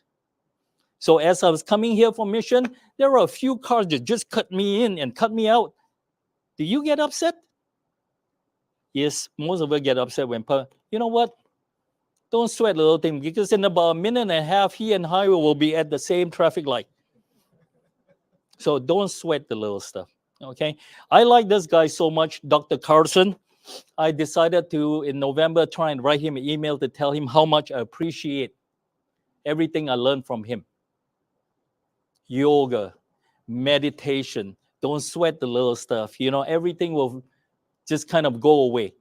So as I was coming here for mission, there were a few cars that just cut me in and cut me out. Do you get upset? Yes, most of us get upset when, you know what? Don't sweat the little thing because in about a minute and a half, he and I will be at the same traffic light. So don't sweat the little stuff, okay? I like this guy so much, Dr. Carson. I decided to, in November, try and write him an email to tell him how much I appreciate everything I learned from him. Yoga, meditation, don't sweat the little stuff. You know, everything will just kind of go away.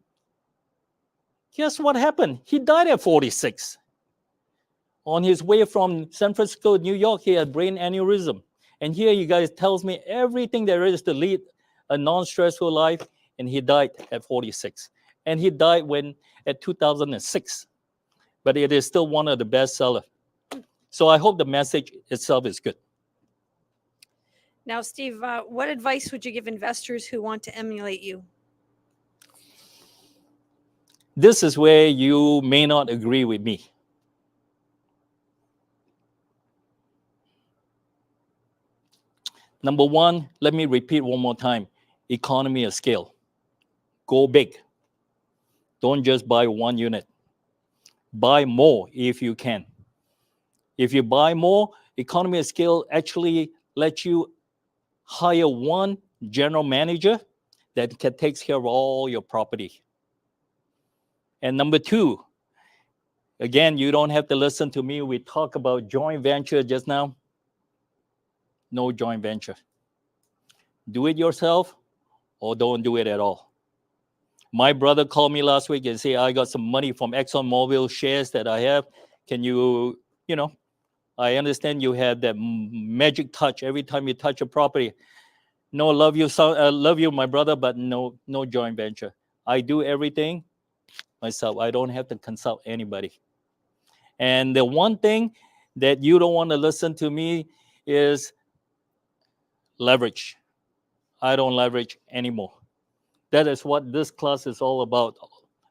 Guess what happened? He died at 46. On his way from San Francisco to New York, he had brain aneurysm. And here you guys tells me everything there is to lead a non-stressful life, and he died at 46. And he died at 2006. But it is still one of the best sellers. So I hope the message itself is good. Now, Steve, what advice would you give investors who want to emulate you? This is where you may not agree with me. Number one, let me repeat one more time. Economy of scale. Go big. Don't just buy one unit. Buy more if you can. If you buy more, economy of scale actually lets you hire one general manager that takes care of all your property. And number two, again, you don't have to listen to me. We talk about joint venture just now. No joint venture. Do it yourself or don't do it at all. My brother called me last week and said, I got some money from ExxonMobil shares that I have. Can you, I understand you have that magic touch every time you touch a property. No, love you, my brother, but no joint venture. I do everything myself. I don't have to consult anybody. And the one thing that you don't want to listen to me is leverage. I don't leverage anymore. That is what this class is all about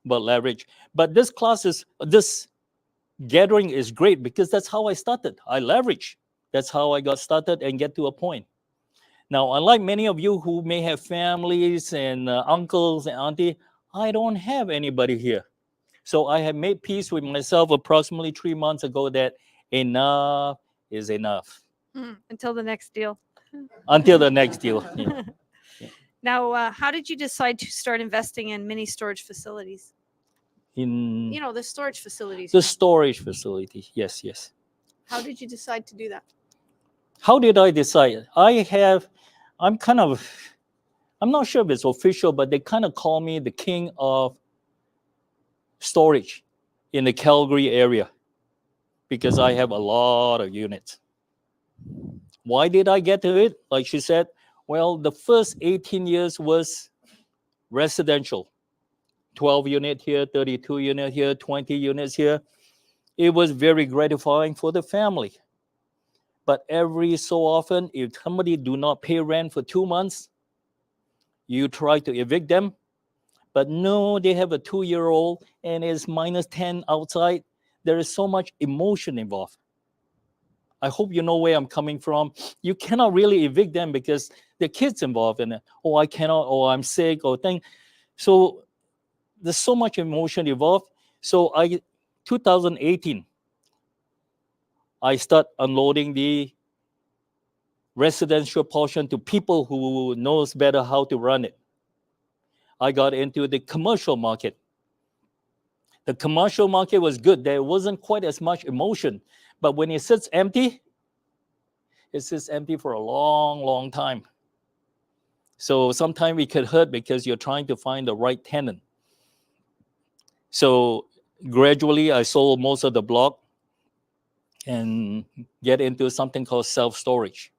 leverage. But this gathering is great because that's how I started. I leverage. That's how I got started and get to a point. Now, unlike many of you who may have families and uncles and auntie, I don't have anybody here. So I have made peace with myself approximately 3 months ago that enough is enough. Until the next deal. Until the next deal. Yeah. Now, how did you decide to start investing in mini storage facilities? The storage facilities. The storage facility. Yes. How did you decide to do that? How did I decide? I'm not sure if it's official, but they kind of call me the king of storage in the Calgary area because I have a lot of units. Why did I get to it? Like she said, well, the first 18 years was residential. 12 unit here, 32 unit here, 20 units here. It was very gratifying for the family. But every so often, if somebody do not pay rent for 2 months, you try to evict them. But no, they have a 2-year-old and it's -10 outside. There is so much emotion involved. I hope you know where I'm coming from. You cannot really evict them because the kids involved in it. Oh, I cannot, or I'm sick, or thing. So there's so much emotion involved. So 2018, I start unloading the residential portion to people who knows better how to run it. I got into the commercial market. The commercial market was good. There wasn't quite as much emotion. But when it sits empty for a long, long time. So sometimes it could hurt because you're trying to find the right tenant. So gradually, I sold most of the block and get into something called self-storage.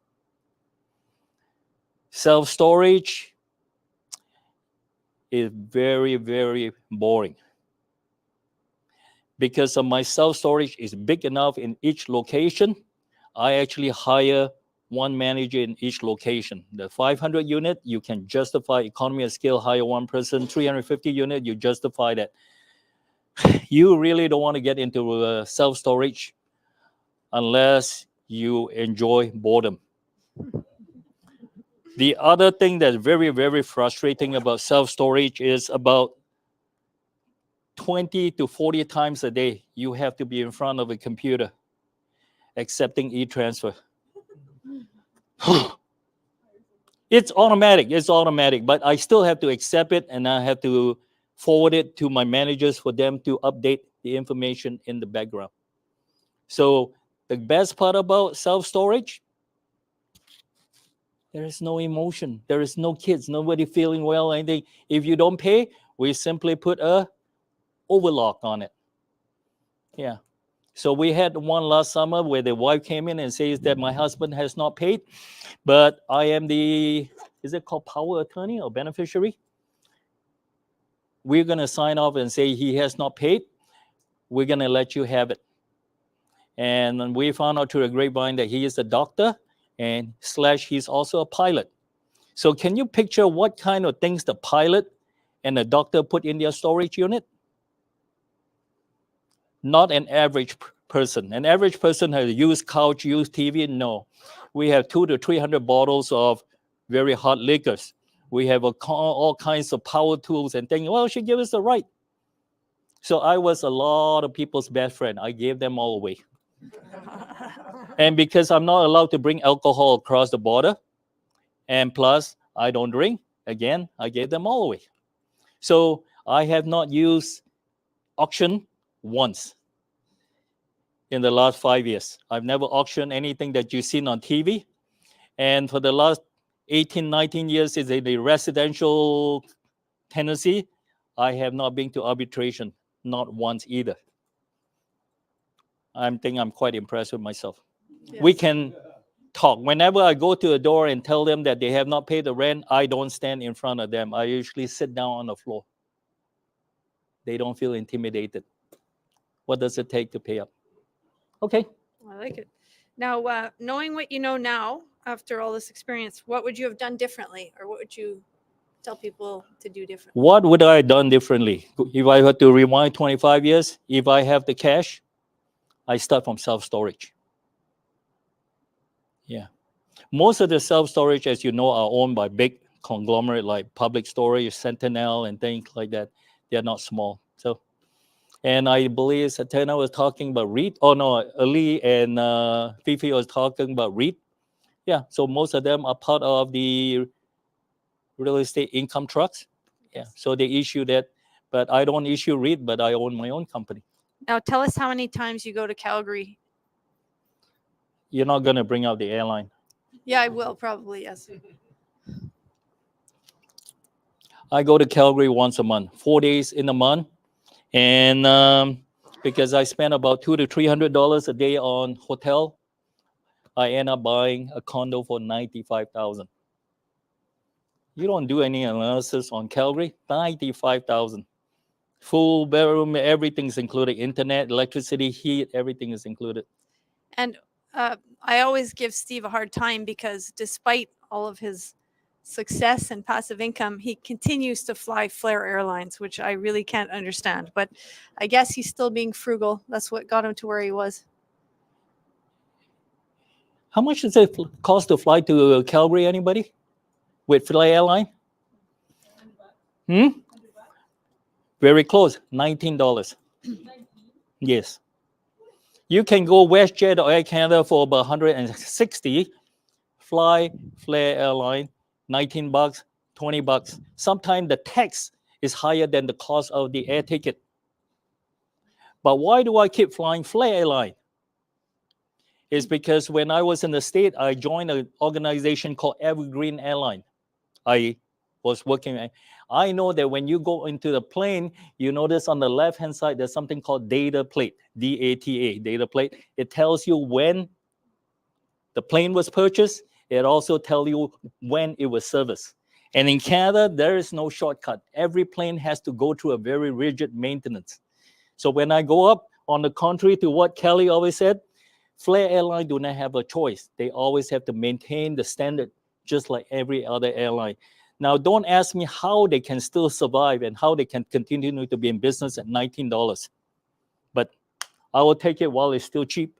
Self-storage is very, very boring. Because of my self-storage is big enough in each location, I actually hire one manager in each location. The 500 unit, you can justify economy of scale, hire one person. 350 unit, you justify that. You really don't want to get into self-storage unless you enjoy boredom. The other thing that's very, very frustrating about self-storage is about 20 to 40 times a day, you have to be in front of a computer accepting e-transfer. It's automatic, but I still have to accept it and I have to forward it to my managers for them to update the information in the background. So the best part about self-storage, there is no emotion. There is no kids, nobody feeling well, anything. If you don't pay, we simply put a overlock on it. Yeah. So we had one last summer where the wife came in and says that my husband has not paid, but I am the, is it called power attorney or beneficiary? We're going to sign off and say he has not paid. We're going to let you have it. And we found out through a grapevine that he is a doctor and / he's also a pilot. So can you picture what kind of things the pilot and the doctor put in their storage unit? Not an average person. An average person has a used couch, used TV. No. We have 200 to 300 bottles of very hot liquors. We have all kinds of power tools and things. Well, she gave us the right. So I was a lot of people's best friend. I gave them all away. And because I'm not allowed to bring alcohol across the border, and plus I don't drink, again, I gave them all away. So I have not used auction once in the last 5 years. I've never auctioned anything that you've seen on TV. And for the last 18, 19 years is in the residential tenancy, I have not been to arbitration, not once either. I think I'm quite impressed with myself. Yes. We can talk. Whenever I go to a door and tell them that they have not paid the rent, I don't stand in front of them. I usually sit down on the floor. They don't feel intimidated. What does it take to pay up? Okay. I like it. Now, knowing what you know now, after all this experience, what would you have done differently, or what would you tell people to do differently? What would I have done differently? If I had to rewind 25 years, if I have the cash, I start from self-storage. Yeah. Most of the self-storage, as you know, are owned by big conglomerate like Public Storage, Sentinel, and things like that. They're not small. So, and I believe Satana was talking about REIT. Oh no, Ali and Fifi was talking about REIT. Yeah, so most of them are part of the real estate income trusts. Yeah, so they issue that, but I don't issue REIT, but I own my own company. Now tell us how many times you go to Calgary. You're not going to bring out the airline. Yeah, I will probably, yes. I go to Calgary once a month, 4 days in a month. And because I spend about $200 to $300 a day on hotel, I end up buying a condo for $95,000. You don't do any analysis on Calgary, $95,000. Full bedroom, everything's included. Internet, electricity, heat, everything is included. And I always give Steve a hard time because despite all of his success and passive income, he continues to fly Flair Airlines, which I really can't understand. But I guess he's still being frugal. That's what got him to where he was. How much does it cost to fly to Calgary, anybody? With Flair Airline? Very close, $19. Yes. You can go WestJet or Air Canada for about $160. Fly Flair Airline, $19, $20. Sometimes the tax is higher than the cost of the air ticket. But why do I keep flying Flair Airline? It's because when I was in the States, I joined an organization called Evergreen Airline. I was working. I know that when you go into the plane, you notice on the left-hand side, there's something called data plate, DATA, data plate. It tells you when the plane was purchased. It also tells you when it was serviced. And in Canada, there is no shortcut. Every plane has to go through a very rigid maintenance. So when I go up, on the contrary to what Kelly always said, Flair Airline do not have a choice. They always have to maintain the standard just like every other airline. Now, don't ask me how they can still survive and how they can continue to be in business at $19. But I will take it while it's still cheap.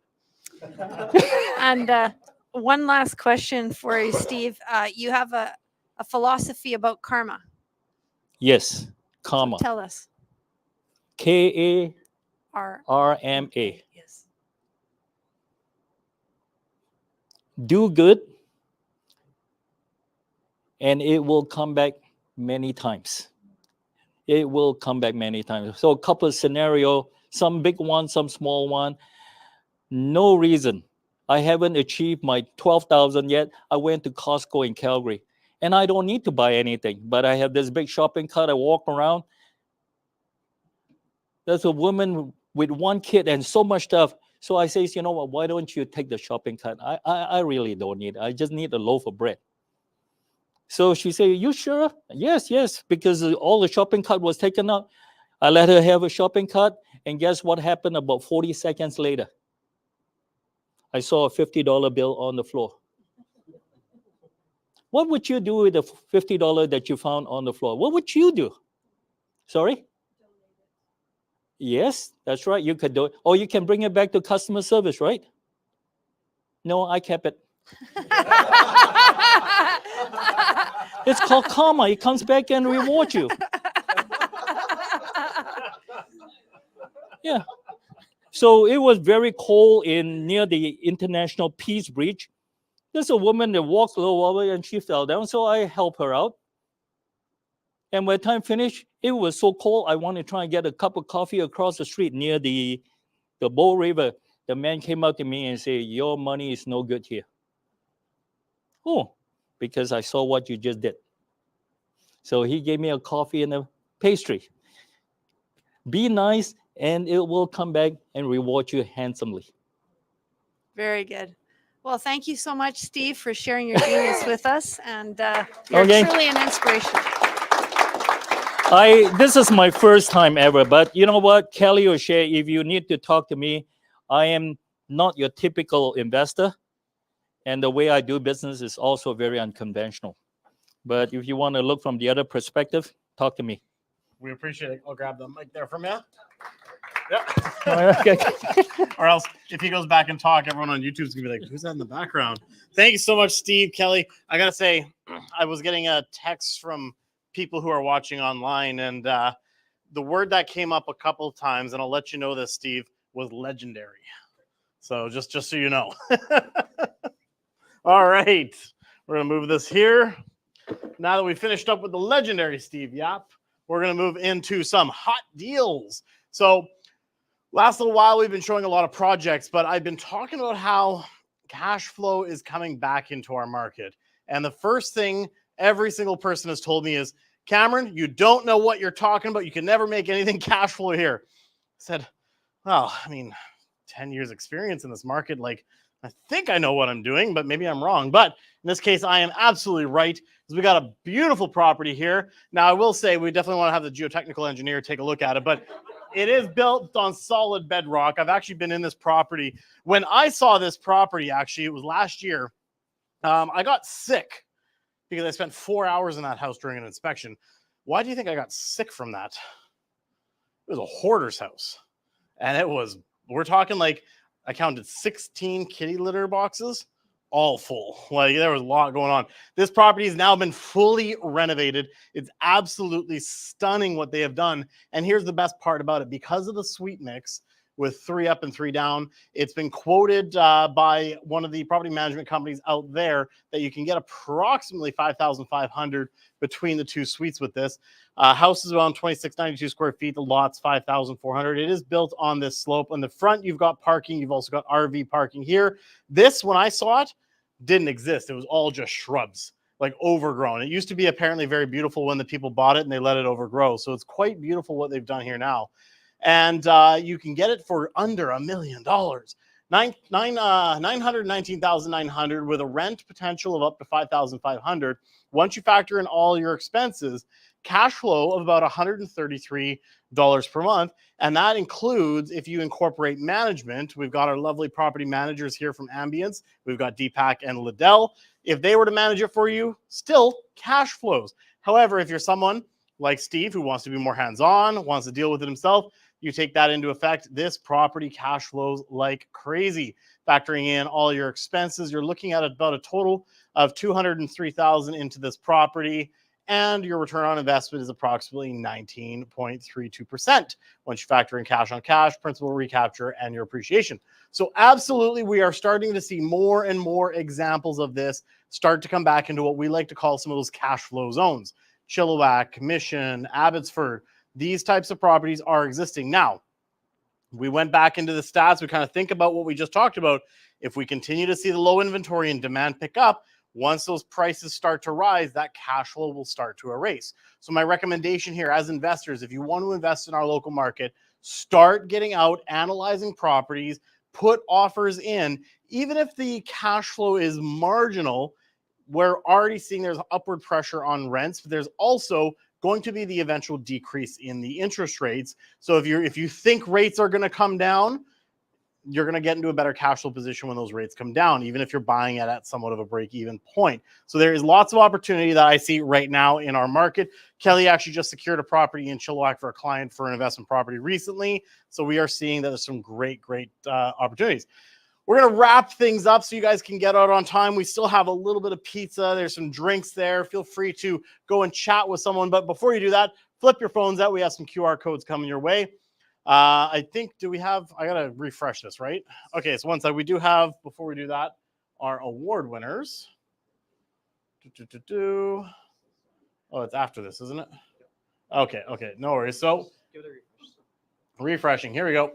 And one last question for you, Steve. You have a philosophy about karma. Yes, karma. So tell us. KARMA. Yes. Do good, and it will come back many times. It will come back many times. So a couple of scenarios, some big one, some small one. No reason. I haven't achieved my 12,000 yet. I went to Costco in Calgary, and I don't need to buy anything, but I have this big shopping cart. I walk around. There's a woman with one kid and so much stuff. So I says, you know what, why don't you take the shopping cart? I really don't need it. I just need a loaf of bread. So she said, you sure? Yes, because all the shopping cart was taken out. I let her have a shopping cart, and guess what happened about 40 seconds later? I saw a $50 bill on the floor. What would you do with the $50 that you found on the floor? What would you do? Sorry? Yes, that's right. You could do it. Or you can bring it back to customer service, right? No, I kept it. It's called karma. It comes back and rewards you. Yeah. So it was very cold near the International Peace Bridge. There's a woman that walked a little over and she fell down. So I helped her out. And when time finished, it was so cold, I wanted to try and get a cup of coffee across the street near the Bow River. The man came up to me and said, your money is no good here. Oh, because I saw what you just did. So he gave me a coffee and a pastry. Be nice, and it will come back and reward you handsomely. Very good. Well, thank you so much, Steve, for sharing your genius with us. And you're Okay. truly an inspiration. This is my first time ever, but you know what, Kelly or Shay, if you need to talk to me, I am not your typical investor, and the way I do business is also very unconventional. But if you want to look from the other perspective, talk to me. We appreciate it. I'll grab the mic there from you. Yeah. Okay. Or else, if he goes back and talk, everyone on YouTube's gonna be like, "Who's that in the background?" Thank you so much, Steve, Kelly. I gotta say, I was getting a text from people who are watching online, and the word that came up a couple of times, and I'll let you know this, Steve, was legendary. So just so you know. All right, we're gonna move this here. Now that we finished up with the legendary Steve Yap, we're gonna move into some hot deals. So last little while, we've been showing a lot of projects, but I've been talking about how cash flow is coming back into our market. And the first thing every single person has told me is, Cameron, you don't know what you're talking about. You can never make anything cash flow here. I said, well, I mean, 10 years experience in this market, like, I think I know what I'm doing, but maybe I'm wrong. But in this case, I am absolutely right, because we got a beautiful property here. Now, I will say we definitely want to have the geotechnical engineer take a look at it, but it is built on solid bedrock. I've actually been in this property. When I saw this property, actually, it was last year, I got sick because I spent 4 hours in that house during an inspection. Why do you think I got sick from that? It was a hoarder's house. And it was, we're talking like, I counted 16 kitty litter boxes, all full. Like, there was a lot going on. This property has now been fully renovated. It's absolutely stunning what they have done. And here's the best part about it. Because of the suite mix with 3 up and 3 down, it's been quoted by one of the property management companies out there that you can get approximately $5,500 between the 2 suites with this. House is around 2692 square feet. The lot's 5,400. It is built on this slope. On the front, you've got parking. You've also got RV parking here. This, when I saw it, didn't exist. It was all just shrubs, like overgrown. It used to be apparently very beautiful when the people bought it and they let it overgrow. So it's quite beautiful what they've done here now. And you can get it for under $1 million. $919,900 with a rent potential of up to $5,500. Once you factor in all your expenses, cash flow of about $133 per month. And that includes, if you incorporate management, we've got our lovely property managers here from Ambience. We've got Deepak and Liddell. If they were to manage it for you, still cash flows. However, if you're someone like Steve who wants to be more hands-on, wants to deal with it himself, you take that into effect, this property cash flows like crazy. Factoring in all your expenses, you're looking at about a total of $203,000 into this property, and your return on investment is approximately 19.32% once you factor in cash on cash, principal recapture, and your appreciation. So absolutely, we are starting to see more and more examples of this start to come back into what we like to call some of those cash flow zones. Chilliwack, Mission, Abbotsford, these types of properties are existing. Now, we went back into the stats. We kind of think about what we just talked about. If we continue to see the low inventory and demand pick up, once those prices start to rise, that cash flow will start to erase. So my recommendation here as investors, if you want to invest in our local market, start getting out, analyzing properties, put offers in, even if the cash flow is marginal, we're already seeing there's upward pressure on rents, but there's also going to be the eventual decrease in the interest rates. So if you think rates are going to come down, you're going to get into a better cash flow position when those rates come down, even if you're buying it at somewhat of a break-even point. So there is lots of opportunity that I see right now in our market. Kelly actually just secured a property in Chilliwack for a client for an investment property recently. So we are seeing that there's some great opportunities. We're going to wrap things up so you guys can get out on time. We still have a little bit of pizza. There's some drinks there. Feel free to go and chat with someone. But before you do that, flip your phones out. We have some QR codes coming your way. I think, I got to refresh this, right? Okay, so one side, we do have, before we do that, our award winners. Oh, it's after this, isn't it? Okay, no worries. So, refreshing, here we go.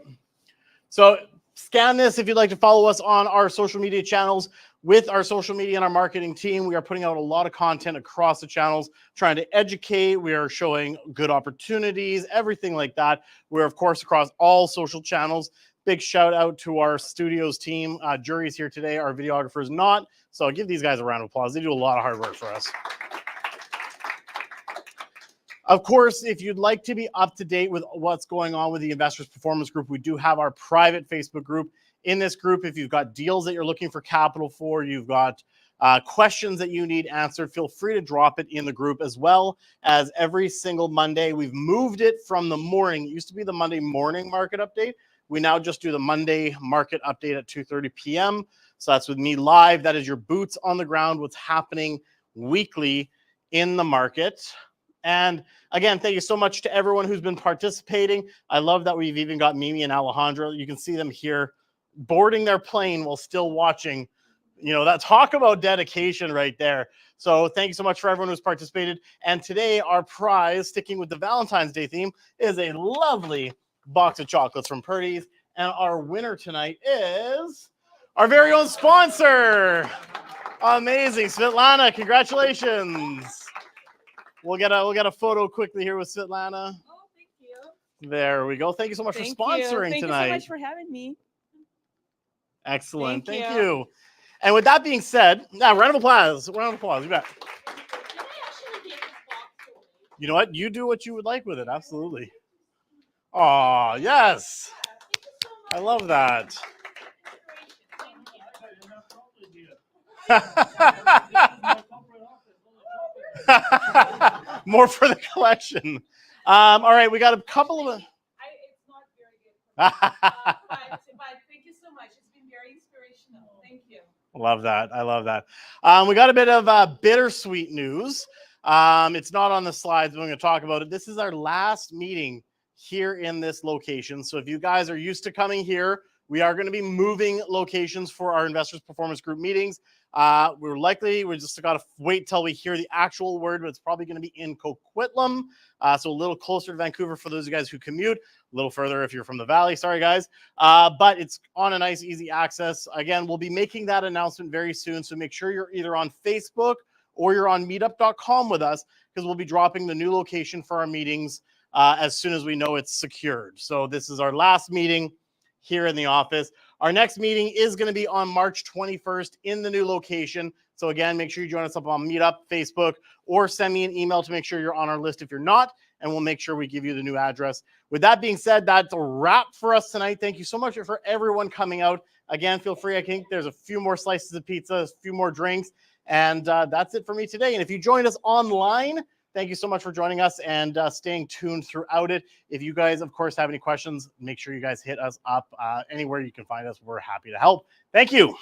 So, scan this if you'd like to follow us on our social media channels. With our social media and our marketing team, we are putting out a lot of content across the channels, trying to educate. We are showing good opportunities, everything like that. We're, of course, across all social channels. Big shout out to our studios team. Jury's here today. Our videographer is not. So I'll give these guys a round of applause. They do a lot of hard work for us. Of course, if you'd like to be up to date with what's going on with the Investors Performance Group, we do have our private Facebook group. In this group, if you've got deals that you're looking for capital for, you've got questions that you need answered, feel free to drop it in the group, as well as every single Monday. We've moved it from the morning. It used to be the Monday morning market update. We now just do the Monday market update at 2:30 p.m. So that's with me live. That is your boots on the ground, what's happening weekly in the market. And again, thank you so much to everyone who's been participating. I love that we've even got Mimi and Alejandra. You can see them here boarding their plane while still watching. You know, that talk about dedication right there. So thank you so much for everyone who's participated. And today our prize, sticking with the Valentine's Day theme, is a lovely box of chocolates from Purdy's. And our winner tonight is our very own sponsor. Amazing. Svetlana, congratulations. We'll get a photo quickly here with Svetlana. Oh, thank you. There we go. Thank you so much for sponsoring tonight. Thank you so much for having me. Excellent. Thank you. And with that being said, now round of applause. Round of applause. You bet. You know what? You do what you would like with it. Absolutely. Oh, yes. I love that. More for the collection. All right, we got a couple of. It's not very good. But thank you so much. It's been very inspirational. Thank you. Love that. I love that. We got a bit of bittersweet news. It's not on the slides, but I'm going to talk about it. This is our last meeting here in this location. So if you guys are used to coming here, we are going to be moving locations for our Investors Performance Group meetings. We just got to wait till we hear the actual word, but it's probably going to be in Coquitlam. So a little closer to Vancouver for those of you guys who commute, a little further if you're from the Valley. Sorry, guys. But it's on a nice, easy access. Again, we'll be making that announcement very soon. So make sure you're either on Facebook or you're on meetup.com with us, because we'll be dropping the new location for our meetings as soon as we know it's secured. So this is our last meeting here in the office. Our next meeting is going to be on March 21st in the new location. So again, make sure you join us up on Meetup, Facebook, or send me an email to make sure you're on our list if you're not, and we'll make sure we give you the new address. With that being said, that's a wrap for us tonight. Thank you so much for everyone coming out. Again, feel free. I think there's a few more slices of pizza, a few more drinks, and that's it for me today. And if you joined us online, thank you so much for joining us and staying tuned throughout it. If you guys, of course, have any questions, make sure you guys hit us up anywhere you can find us. We're happy to help. Thank you.